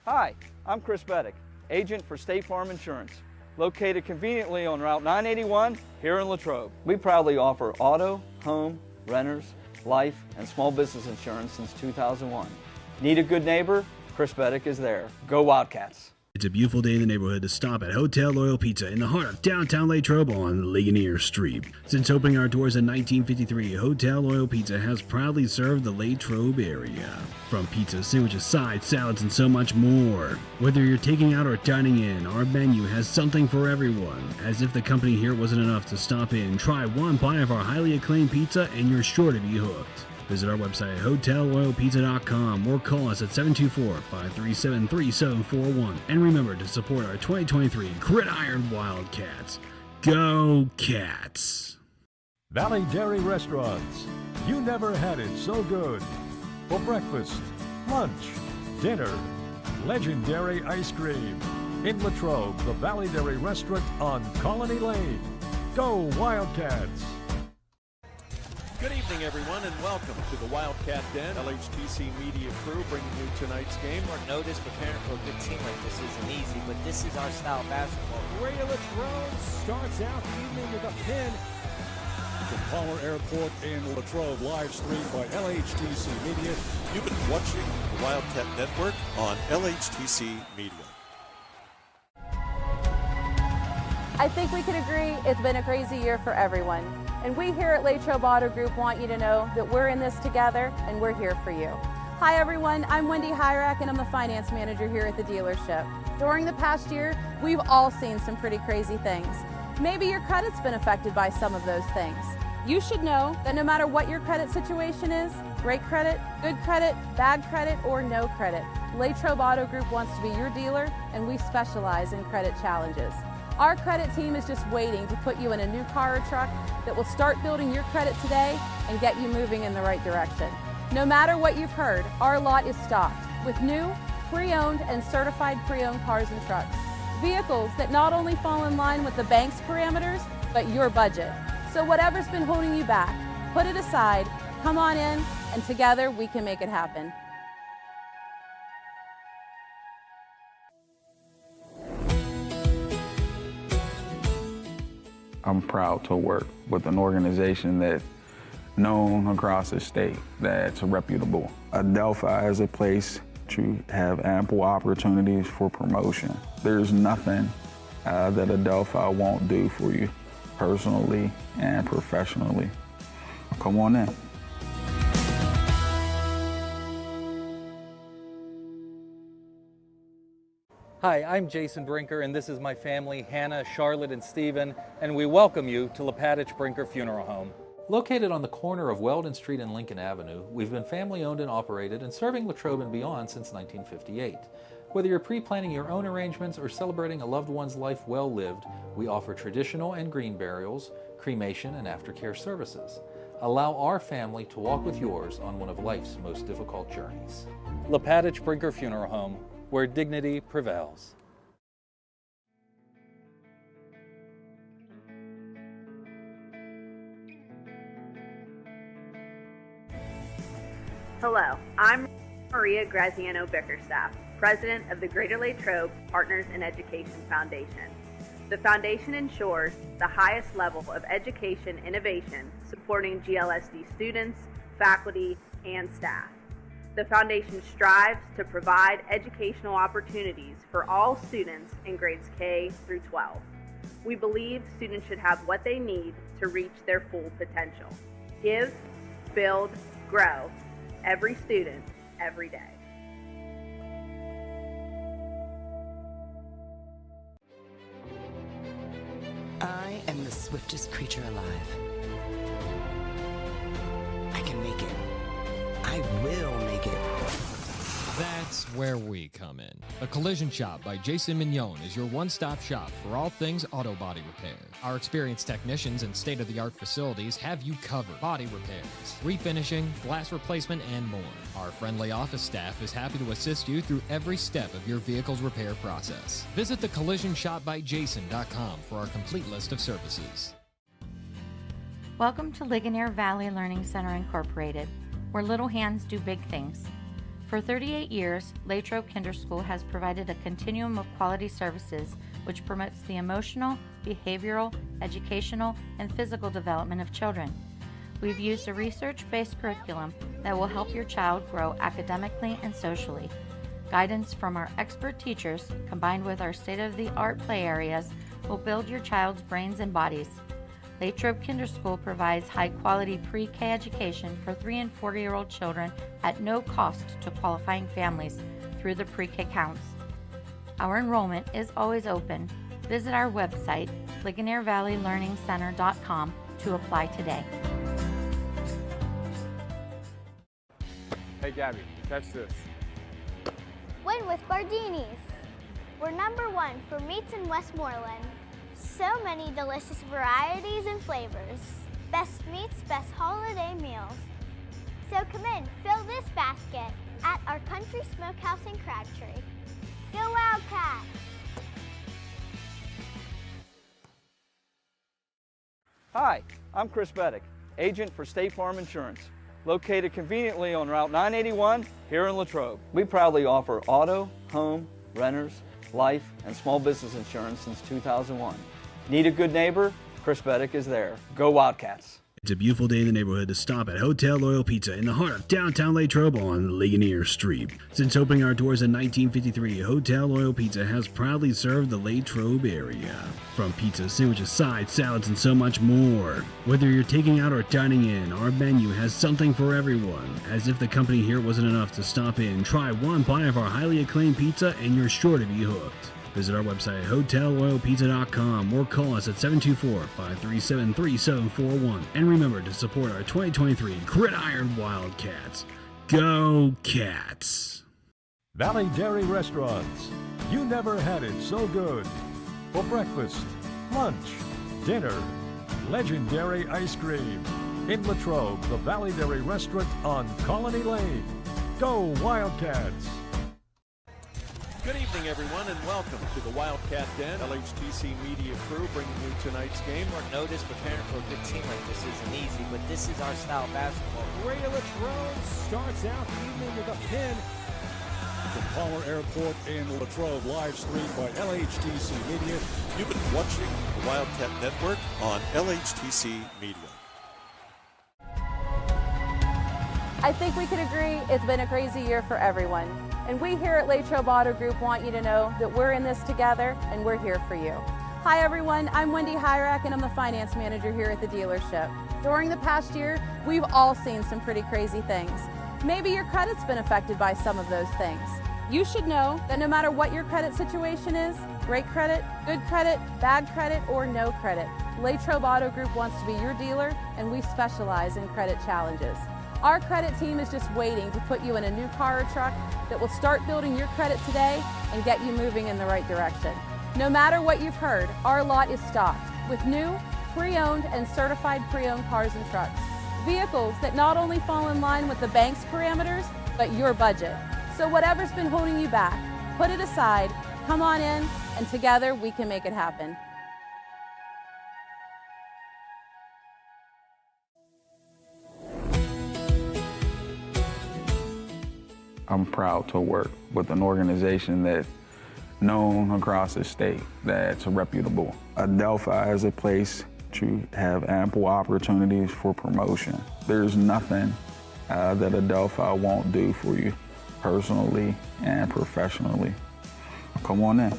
Hi, I'm Chris Beddick, agent for State Farm Insurance, located conveniently on Route 981 here in Latrobe. We proudly offer auto, home, renters, life, and small business insurance since 2001. Need a good neighbor? Chris Beddick is there. Go Wildcats! It's a beautiful day in the neighborhood to stop at Hotel Loyal Pizza in the heart of downtown Latrobe on Ligonier Street. Since opening our doors in 1953, Hotel Loyal Pizza has proudly served the Latrobe area. From pizza, sandwiches, sides, salads, and so much more. Whether you're taking out or dining in, our menu has something for everyone. As if the company here wasn't enough to stop in, try one bite of our highly acclaimed pizza and you're sure to be hooked. Visit our website at hotelloyalpizza.com or call us at 724-537-3741. And remember to support our 2023 Gridiron Wildcats. Go Cats! Valley Dairy Restaurants. You never had it so good. For breakfast, lunch, dinner, legendary ice cream. In Latrobe, the Valley Dairy Restaurant on Colony Lane. Go Wildcats! Good evening, everyone, and welcome to the Wildcat Den. LHTC Media crew bringing you tonight's game. Short notice, preparing for a good team like this isn't easy, but this is our style of basketball. Gray Latrobe starts out the evening with a pin. From Palmer Airport in Latrobe, live streamed by LHTC Media. You've been watching the Wildcat Network on LHTC Media. I think we can agree it's been a crazy year for everyone. And we here at Latrobe Auto Group want you to know that we're in this together and we're here for you. Hi everyone, I'm Wendy Hyrak and I'm the finance manager here at the dealership. During the past year, we've all seen some pretty crazy things. Maybe your credit's been affected by some of those things. You should know that no matter what your credit situation is, Great credit, good credit, bad credit, or no credit, Latrobe Auto Group wants to be your dealer, and we specialize in credit challenges. Our credit team is just waiting to put you in a new car or truck that will start building your credit today and get you moving in the right direction. No matter what you've heard, our lot is stocked with new, pre-owned, and certified pre-owned cars and trucks. Vehicles that not only fall in line with the bank's parameters, but your budget. So whatever's been holding you back, put it aside, come on in, and together we can make it happen. I'm proud to work with an organization that's known across the state, that's reputable. Adelphi is a place to have ample opportunities for promotion. There's nothing that Adelphi won't do for you personally and professionally. Come on in. Hi, I'm Jason Brinker, and this is my family, Hannah, Charlotte, and Stephen, and we welcome you to Latrobe Brinker Funeral Home. Located on the corner of Weldon Street and Lincoln Avenue, we've been family-owned and operated and serving Latrobe and beyond since 1958. Whether you're pre-planning your own arrangements or celebrating a loved one's life well lived, we offer traditional and green burials, cremation, and aftercare services. Allow our family to walk with yours on one of life's most difficult journeys. Latrobe Brinker Funeral Home, where dignity prevails. Hello, I'm Maria Graziano Bickerstaff, President of the Greater Latrobe Partners in Education Foundation. The foundation ensures the highest level of education innovation supporting GLSD students, faculty, and staff. The foundation strives to provide educational opportunities for all students in grades K through 12. We believe students should have what they need to reach their full potential. Give, build, grow. Every student, every day. I am the swiftest creature alive. I can make it. I will make it. That's where we come in. The Collision Shop by Jason Mignon is your one-stop shop for all things auto body repair. Our experienced technicians and state-of-the-art facilities have you covered. Body repairs, refinishing, glass replacement, and more. Our friendly office staff is happy to assist you through every step of your vehicle's repair process. Visit thecollisionshopbyjason.com for our complete list of services. Welcome to Ligonier Valley Learning Center Incorporated, where little hands do big things. For 38 years, Latrobe Kinder School has provided a continuum of quality services which promotes the emotional, behavioral, educational, and physical development of children. We've used a research-based curriculum that will help your child grow academically and socially. Guidance from our expert teachers, combined with our state-of-the-art play areas, will build your child's brains and bodies. Latrobe Kinder School provides high-quality pre-K education for 3 and 4-year-old children at no cost to qualifying families through the pre-K counts. Our enrollment is always open. Visit our website, LigonierValleyLearningCenter.com, to apply today. Hey Gabby, catch this. Win with Bardini's. We're #1 for meats in Westmoreland. So many delicious varieties and flavors. Best meats, best holiday meals. So come in, fill this basket at our Country Smokehouse in Crabtree. Go Wildcats! Hi, I'm Chris Beddick, agent for State Farm Insurance, located conveniently on Route 981 here in Latrobe. We proudly offer auto, home, renters, life, and small business insurance since 2001. Need a good neighbor? Chris Beddick is there. Go Wildcats! It's a beautiful day in the neighborhood to stop at Hotel Loyal Pizza in the heart of downtown Latrobe on Ligonier Street. Since opening our doors in 1953, Hotel Loyal Pizza has proudly served the Latrobe area. From pizza, sandwiches, sides, salads, and so much more. Whether you're taking out or dining in, our menu has something for everyone. As if the company here wasn't enough to stop in, try one bite of our highly acclaimed pizza and you're sure to be hooked. Visit our website at hotelroyalpizza.com or call us at 724-537-3741. And remember to support our 2023 Gridiron Wildcats. Go Cats! Valley Dairy Restaurants. You never had it so good. For breakfast, lunch, dinner, legendary ice cream. In Latrobe, the Valley Dairy Restaurant on Colony Lane. Go Wildcats! Good evening, everyone, and welcome to the Wildcat Den. LHTC Media Crew bringing you tonight's game. Short notice, preparing for a good team like this isn't easy, but this is our style of basketball. Ray Latrobe starts out the evening with a pin. From Palmer Airport in Latrobe, live streamed by LHTC Media. You've been watching the Wildcat Network on LHTC Media. I think we can agree it's been a crazy year for everyone. And we here at Latrobe Auto Group want you to know that we're in this together and we're here for you. Hi everyone, I'm Wendy Hyrak and I'm the finance manager here at the dealership. During the past year, we've all seen some pretty crazy things. Maybe your credit's been affected by some of those things. You should know that no matter what your credit situation is, great credit, good credit, bad credit, or no credit, Latrobe Auto Group wants to be your dealer and we specialize in credit challenges. Our credit team is just waiting to put you in a new car or truck that will start building your credit today and get you moving in the right direction. No matter what you've heard, our lot is stocked with new, pre-owned, and certified pre-owned cars and trucks. Vehicles that not only fall in line with the bank's parameters, but your budget. So whatever's been holding you back, put it aside, come on in, and together we can make it happen. I'm proud to work with an organization that's known across the state, that's reputable. Adelphi is a place to have ample opportunities for promotion. There's nothing that Adelphi won't do for you personally and professionally. Come on in.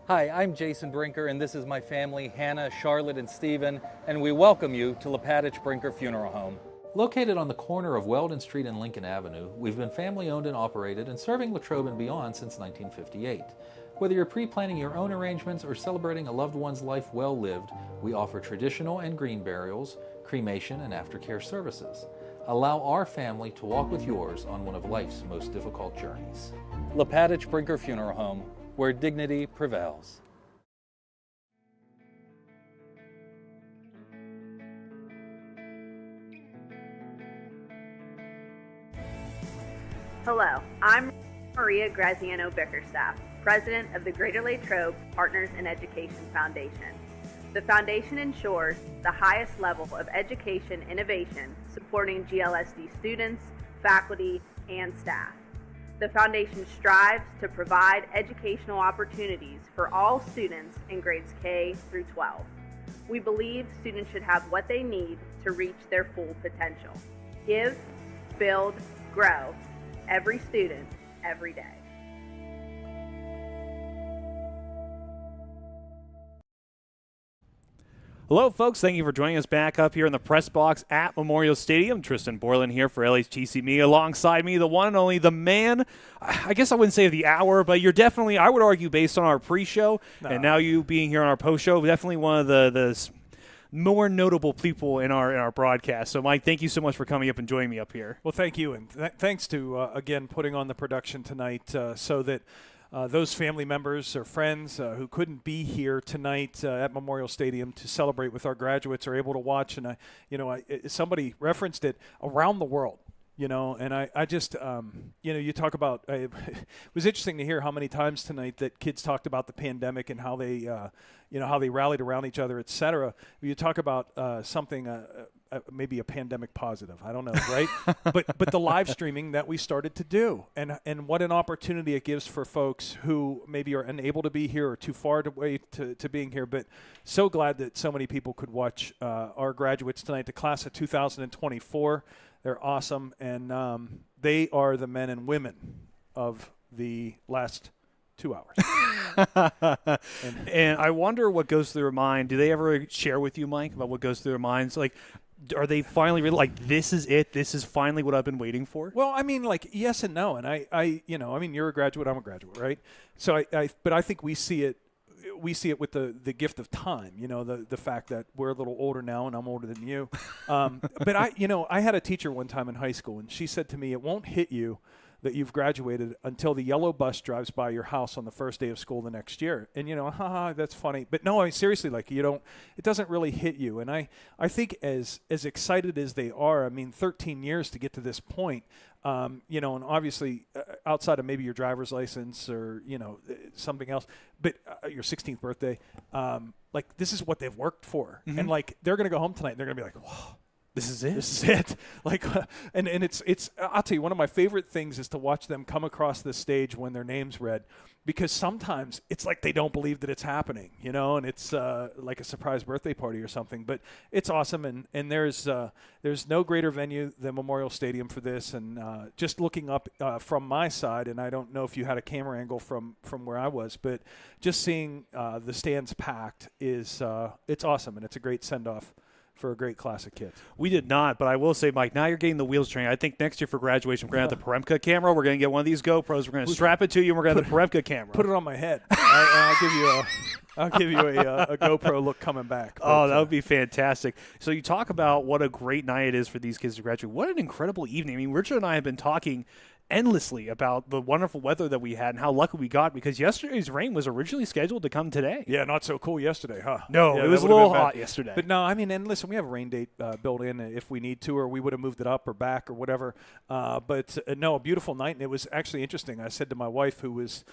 Hi, I'm Jason Brinker, and this is my family, Hannah, Charlotte, and Stephen, and we welcome you to Lapadich Brinker Funeral Home. Located on the corner of Weldon Street and Lincoln Avenue, we've been family-owned and operated and serving Latrobe and beyond since 1958. Whether you're pre-planning your own arrangements or celebrating a loved one's life well lived, we offer traditional and green burials, cremation, and aftercare services. Allow our family to walk with yours on one of life's most difficult journeys. Lapadich Brinker Funeral Home, where dignity prevails. Hello, I'm Maria Graziano Bickerstaff, President of the Greater Latrobe Partners in Education Foundation. The foundation ensures the highest level of education innovation supporting GLSD students, faculty, and staff. The foundation strives to provide educational opportunities for all students in grades K through 12. We believe students should have what they need to reach their full potential. Give, build, grow. Every student, every day. Hello, folks. Thank you for joining us back up here in the press box at Memorial Stadium. Tristan Borland here for LHTC Media. Alongside me, the one and only, the man, I guess I wouldn't say of the hour, but you're definitely, I would argue, based on our pre-show, and now you being here on our post-show, definitely one of the more notable people in our broadcast. So, Mike, thank you so much for coming up and joining me up here. Well, thank you, and thanks to, again, putting on the production tonight so that those family members or friends who couldn't be here tonight at Memorial Stadium to celebrate with our graduates are able to watch. And somebody referenced it around the world, and I just, you talk about, it was interesting to hear how many times tonight that kids talked about the pandemic and how they, how they rallied around each other, et cetera. You talk about something, maybe a pandemic positive, I don't know, right? but the live streaming that we started to do, and what an opportunity it gives for folks who maybe are unable to be here or too far away to being here, but so glad that so many people could watch our graduates tonight, the class of 2024. They're awesome, and they are the men and women of the last 2 hours. And I wonder what goes through their mind. Do they ever share with you, Mike, about what goes through their minds? Like, Are they finally like, this is it? This is finally what I've been waiting for? Well, I mean, like, yes and no. And I mean, you're a graduate, I'm a graduate, right? So but I think we see it with the gift of time, the fact that we're a little older now and I'm older than you. But I had a teacher one time in high school, and she said to me, it won't hit you that you've graduated until the yellow bus drives by your house on the first day of school the next year. And, haha, that's funny. But no, I mean, seriously, like, it doesn't really hit you. And I think as excited as they are, I mean, 13 years to get to this point, and obviously outside of maybe your driver's license or, something else, but your 16th birthday, like, this is what they've worked for. Mm-hmm. And, like, they're going to go home tonight and they're going to be like, whoa. This is it. This is it. Like, and it's. I'll tell you, one of my favorite things is to watch them come across the stage when their name's read, because sometimes it's like they don't believe that it's happening, and it's like a surprise birthday party or something. But it's awesome, and there's no greater venue than Memorial Stadium for this. And just looking up from my side, and I don't know if you had a camera angle from where I was, but just seeing the stands packed is it's awesome, and it's a great send off for a great class of kids. We did not, but I will say, Mike, now you're getting the wheels turning. I think next year for graduation, we're going to have the Paremka camera. We're going to get one of these GoPros. We're going to strap it to you, and we're going to have the Paremka camera. Put it on my head. I'll give you a GoPro look coming back. Oh, that would be fantastic. So you talk about what a great night it is for these kids to graduate. What an incredible evening. I mean, Richard and I have been talking endlessly about the wonderful weather that we had and how lucky we got, because yesterday's rain was originally scheduled to come today. Yeah, not so cool yesterday, huh? No, yeah, it was a little hot yesterday. But no, I mean, and listen, we have a rain date built in if we need to, or we would have moved it up or back or whatever. But no, a beautiful night, and it was actually interesting. I said to my wife, who was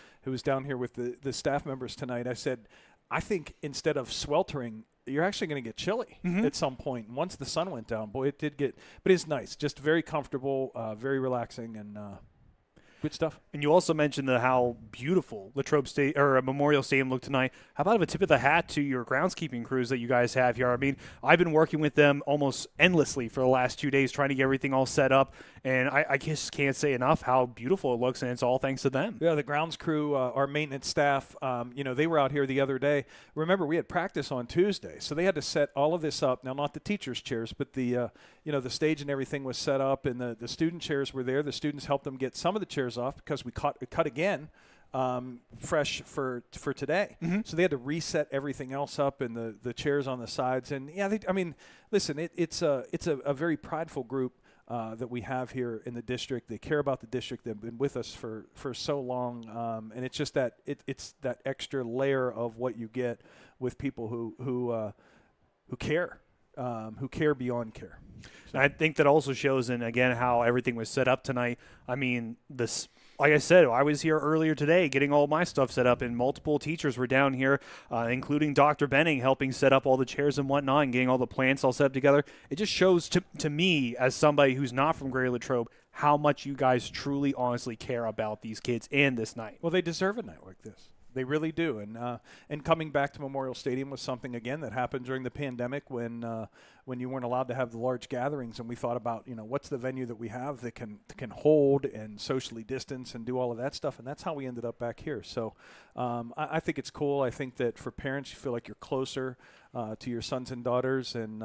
down here with the staff members tonight, I said, I think instead of sweltering, you're actually going to get chilly at some point. And once the sun went down, boy, it did get. But it's nice, just very comfortable, very relaxing, and good stuff. And you also mentioned how beautiful Latrobe State or Memorial Stadium looked tonight. How about a tip of the hat to your groundskeeping crews that you guys have here? I mean, I've been working with them almost endlessly for the last 2 days trying to get everything all set up, and I just can't say enough how beautiful it looks, and it's all thanks to them. Yeah, the grounds crew, our maintenance staff, they were out here the other day. Remember, we had practice on Tuesday, so they had to set all of this up. Now, not the teachers' chairs, but the stage and everything was set up, and the student chairs were there. The students helped them get some of the chairs off because we cut again fresh for today. Mm-hmm. So they had to reset everything else up, and the chairs on the sides. And yeah, listen, it's a very prideful group that we have here in the district. They care about the district. They've been with us for so long, and it's just that it's that extra layer of what you get with people who care. Who care beyond care. So. I think that also shows in, again, how everything was set up tonight. I mean, like I said, I was here earlier today getting all my stuff set up, and multiple teachers were down here, including Dr. Benning, helping set up all the chairs and whatnot and getting all the plants all set up together. It just shows to me, as somebody who's not from Greater Latrobe, how much you guys truly, honestly care about these kids and this night. Well, they deserve a night like this. They really do, and coming back to Memorial Stadium was something, again, that happened during the pandemic when you weren't allowed to have the large gatherings, and we thought about, what's the venue that we have that can hold and socially distance and do all of that stuff, and that's how we ended up back here. So I think it's cool. I think that for parents, you feel like you're closer to your sons and daughters, and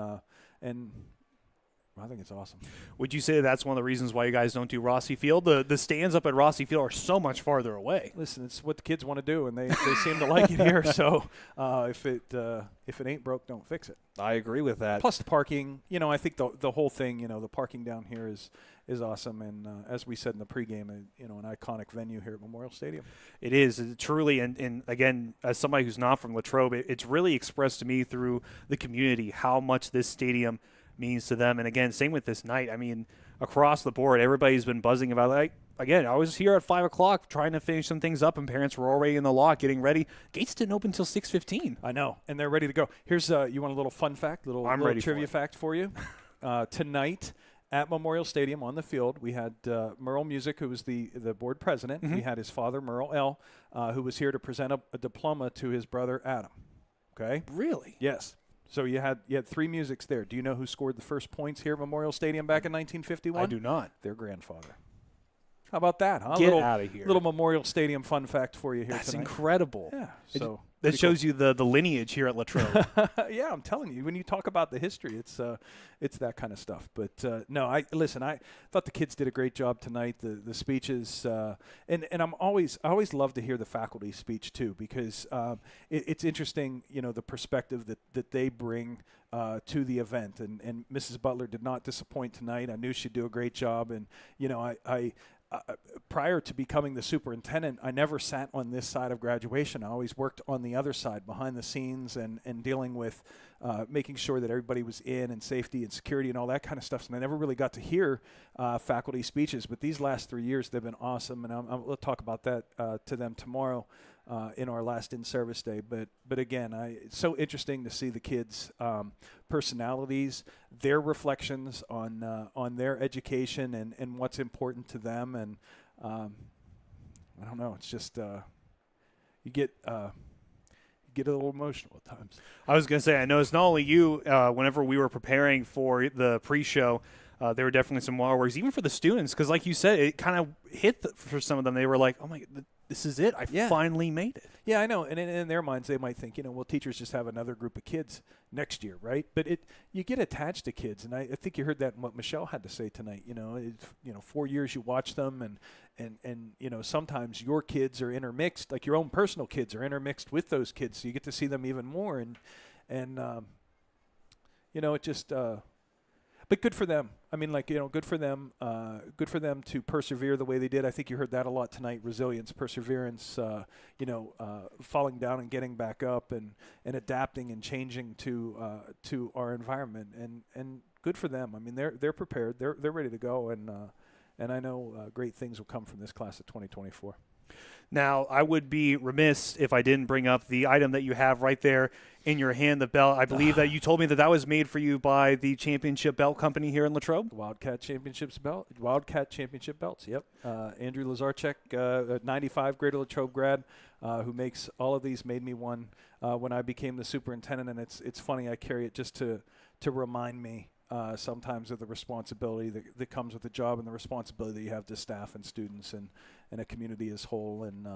I think it's awesome. Would you say that's one of the reasons why you guys don't do Rossi Field? The stands up at Rossi Field are so much farther away. Listen, it's what the kids want to do, and they seem to like it here. So if it ain't broke, don't fix it. I agree with that. Plus the parking, I think the whole thing, the parking down here is awesome, and as we said in the pregame, an iconic venue here at Memorial Stadium. It is truly, and again, as somebody who's not from Latrobe, it's really expressed to me through the community how much this stadium means to them. And again, same with this night. I mean, across the board, everybody's been buzzing about it. Again, I was here at 5 o'clock trying to finish some things up, and parents were already in the lot getting ready. Gates didn't open until 6:15. I know, and they're ready to go. Here's you want a little fun fact, little trivia fact for you. Tonight at Memorial Stadium on the field, we had Merle Music, who was the board president. Mm-hmm. We had his father, Merle L., who was here to present a diploma to his brother, Adam. Okay? Really? Yes. So you had 3 musics there. Do you know who scored the first points here at Memorial Stadium back in 1951? I do not. Their grandfather. How about that, huh? Get out of here. Little Memorial Stadium fun fact for you here That's tonight. incredible. Yeah. So that shows you the lineage here at Latrobe. Yeah, I'm telling you, when you talk about the history, it's that kind of stuff. But no, I thought the kids did a great job tonight. The speeches, and I always love to hear the faculty speech too, because it's interesting, the perspective that they bring to the event. And Mrs. Butler did not disappoint tonight. I knew she'd do a great job, and I prior to becoming the superintendent, I never sat on this side of graduation. I always worked on the other side, behind the scenes, and dealing with making sure that everybody was in, and safety and security and all that kind of stuff. And I never really got to hear faculty speeches. But these last 3 years, they've been awesome, and we'll talk about that to them tomorrow in our last in-service day. But again, it's so interesting to see the kids' personalities, their reflections on their education and what's important to them. And I don't know, it's just you get a little emotional at times. I was going to say, I know it's not only you. Whenever we were preparing for the pre-show, there were definitely some waterworks, even for the students, because like you said, it kind of hit for some of them. They were like, oh my, this is it. I finally made it. Yeah, I know. And in their minds, they might think, well, teachers just have another group of kids next year, right? But you get attached to kids, and I think you heard that in what Michelle had to say tonight. 4 years you watch them, and sometimes your kids are intermixed, like your own personal kids are intermixed with those kids, so you get to see them even more, and it just. But good for them. I mean, good for them. Good for them to persevere the way they did. I think you heard that a lot tonight. Resilience, perseverance. Falling down and getting back up, and adapting and changing to our environment. And good for them. I mean, they're prepared. They're ready to go. And I know great things will come from this class of 2024. Now, I would be remiss if I didn't bring up the item that you have right there in your hand, the belt. I believe that you told me that was made for you by the Championship Belt Company here in Latrobe. Wildcat Championship belts, yep. Andrew Lazarchuk, 95 Greater Latrobe grad, who makes all of these, made me one when I became the superintendent. And it's funny, I carry it just to remind me sometimes of the responsibility that comes with the job, and the responsibility that you have to staff and students and a community as whole. And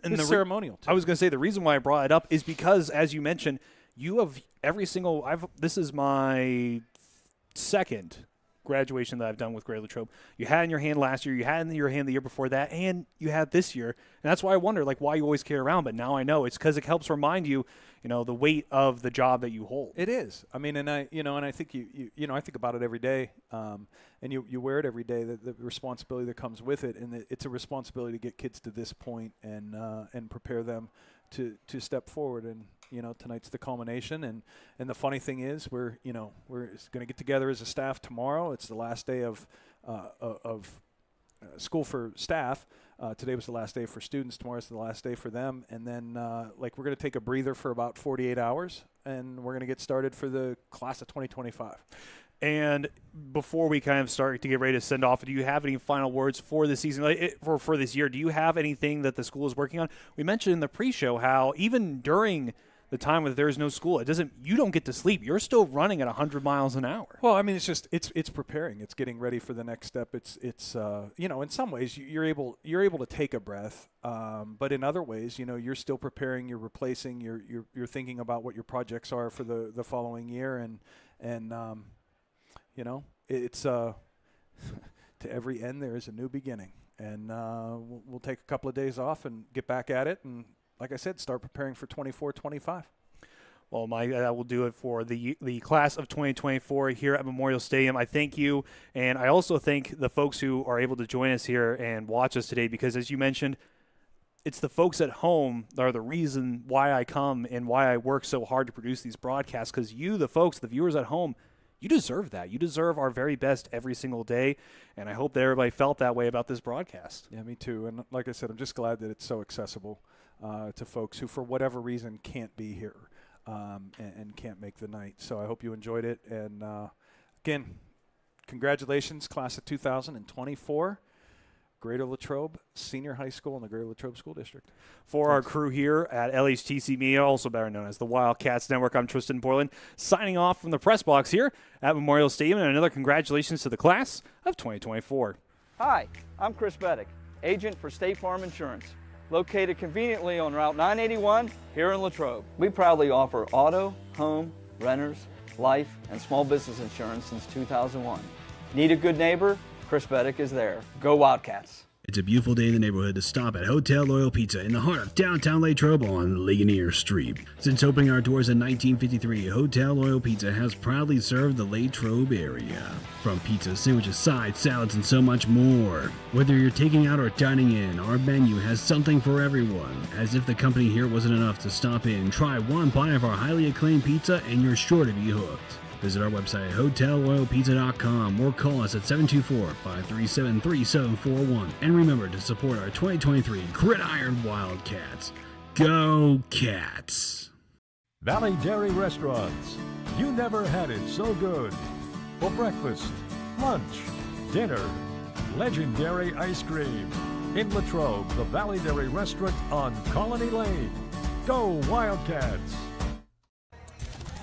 and it's ceremonial too. I was going to say, the reason why I brought it up is because, as you mentioned, you have this is my second graduation that I've done with Greater Latrobe. You had in your hand last year, you had in your hand the year before that, and you had this year. And that's why I wonder, why you always carry around. But now I know it's because it helps remind you, the weight of the job that you hold. It is. I mean, and I think I think about it every day, and you wear it every day. The responsibility that comes with it, and it's a responsibility to get kids to this point and prepare them to step forward. And tonight's the culmination. And the funny thing is, we're going to get together as a staff tomorrow. It's the last day of school for staff. Today was the last day for students. Tomorrow's the last day for them. And then we're going to take a breather for about 48 hours, and we're going to get started for the class of 2025. And before we kind of start to get ready to send off, do you have any final words for the season, for this year? Do you have anything that the school is working on? We mentioned in the pre-show how even during the time when there's no school, you don't get to sleep. You're still running at 100 miles an hour. Well, I mean, it's preparing. It's getting ready for the next step. It's in some ways you're able to take a breath, but in other ways, you're still preparing. You're replacing. You're thinking about what your projects are for the following year, and it's to every end there is a new beginning, and we'll take a couple of days off and get back at it, and like I said, start preparing for 24-25. Well, Mike, that will do it for the class of 2024 here at Memorial Stadium. I thank you, and I also thank the folks who are able to join us here and watch us today, because as you mentioned, it's the folks at home that are the reason why I come and why I work so hard to produce these broadcasts, because you, the folks, the viewers at home, you deserve that. You deserve our very best every single day, and I hope that everybody felt that way about this broadcast. Yeah, me too. And like I said, I'm just glad that it's so accessible to folks who, for whatever reason, can't be here and can't make the night. So I hope you enjoyed it. And again, congratulations, class of 2024. Greater Latrobe Senior High School in the Greater Latrobe School District. For our crew here at LHTC Media, also better known as the Wildcats Network, I'm Tristan Borland, signing off from the press box here at Memorial Stadium, and another congratulations to the class of 2024. Hi, I'm Chris Beddick, agent for State Farm Insurance, located conveniently on Route 981 here in Latrobe. We proudly offer auto, home, renters, life, and small business insurance since 2001. Need a good neighbor? Chris Beddick is there. Go Wildcats. It's a beautiful day in the neighborhood to stop at Hotel Loyal Pizza in the heart of downtown Latrobe on Ligonier Street. Since opening our doors in 1953, Hotel Loyal Pizza has proudly served the Latrobe area. From pizza, sandwiches, sides, salads, and so much more. Whether you're taking out or dining in, our menu has something for everyone. As if the company here wasn't enough to stop in, try one bite of our highly acclaimed pizza and you're sure to be hooked. Visit our website at hotelroyalpizza.com or call us at 724-537-3741. And remember to support our 2023 Gridiron Wildcats. Go Cats! Valley Dairy Restaurants. You never had it so good. For breakfast, lunch, dinner, legendary ice cream. In Latrobe, the Valley Dairy Restaurant on Colony Lane. Go Wildcats!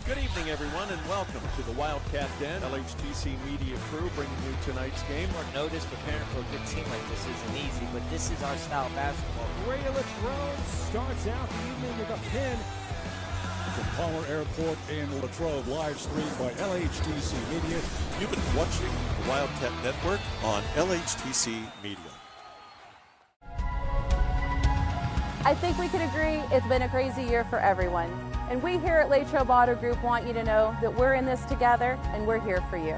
Good evening, everyone, and welcome to the Wildcat Den. LHTC Media Crew bringing you tonight's game. Short notice, preparing for a good team like this isn't easy, but this is our style of basketball. Greater Latrobe starts out the evening with a pin from Palmer Airport in Latrobe, live streamed by LHTC Media. You've been watching the Wildcat Network on LHTC Media. I think we can agree it's been a crazy year for everyone. And we here at Latrobe Auto Group want you to know that we're in this together and we're here for you.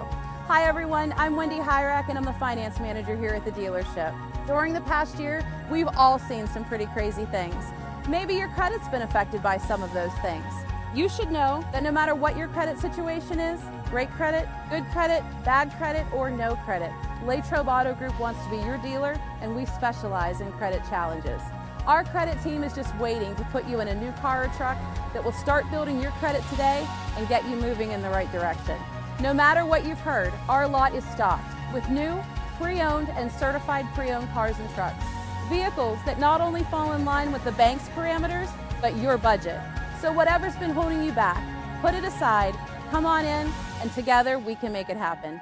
Hi everyone, I'm Wendy Hyrak and I'm the finance manager here at the dealership. During the past year, we've all seen some pretty crazy things. Maybe your credit's been affected by some of those things. You should know that no matter what your credit situation is, great credit, good credit, bad credit, or no credit, Latrobe Auto Group wants to be your dealer and we specialize in credit challenges. Our credit team is just waiting to put you in a new car or truck that will start building your credit today and get you moving in the right direction. No matter what you've heard, our lot is stocked with new, pre-owned, and certified pre-owned cars and trucks. Vehicles that not only fall in line with the bank's parameters, but your budget. So whatever's been holding you back, put it aside, come on in, and together we can make it happen.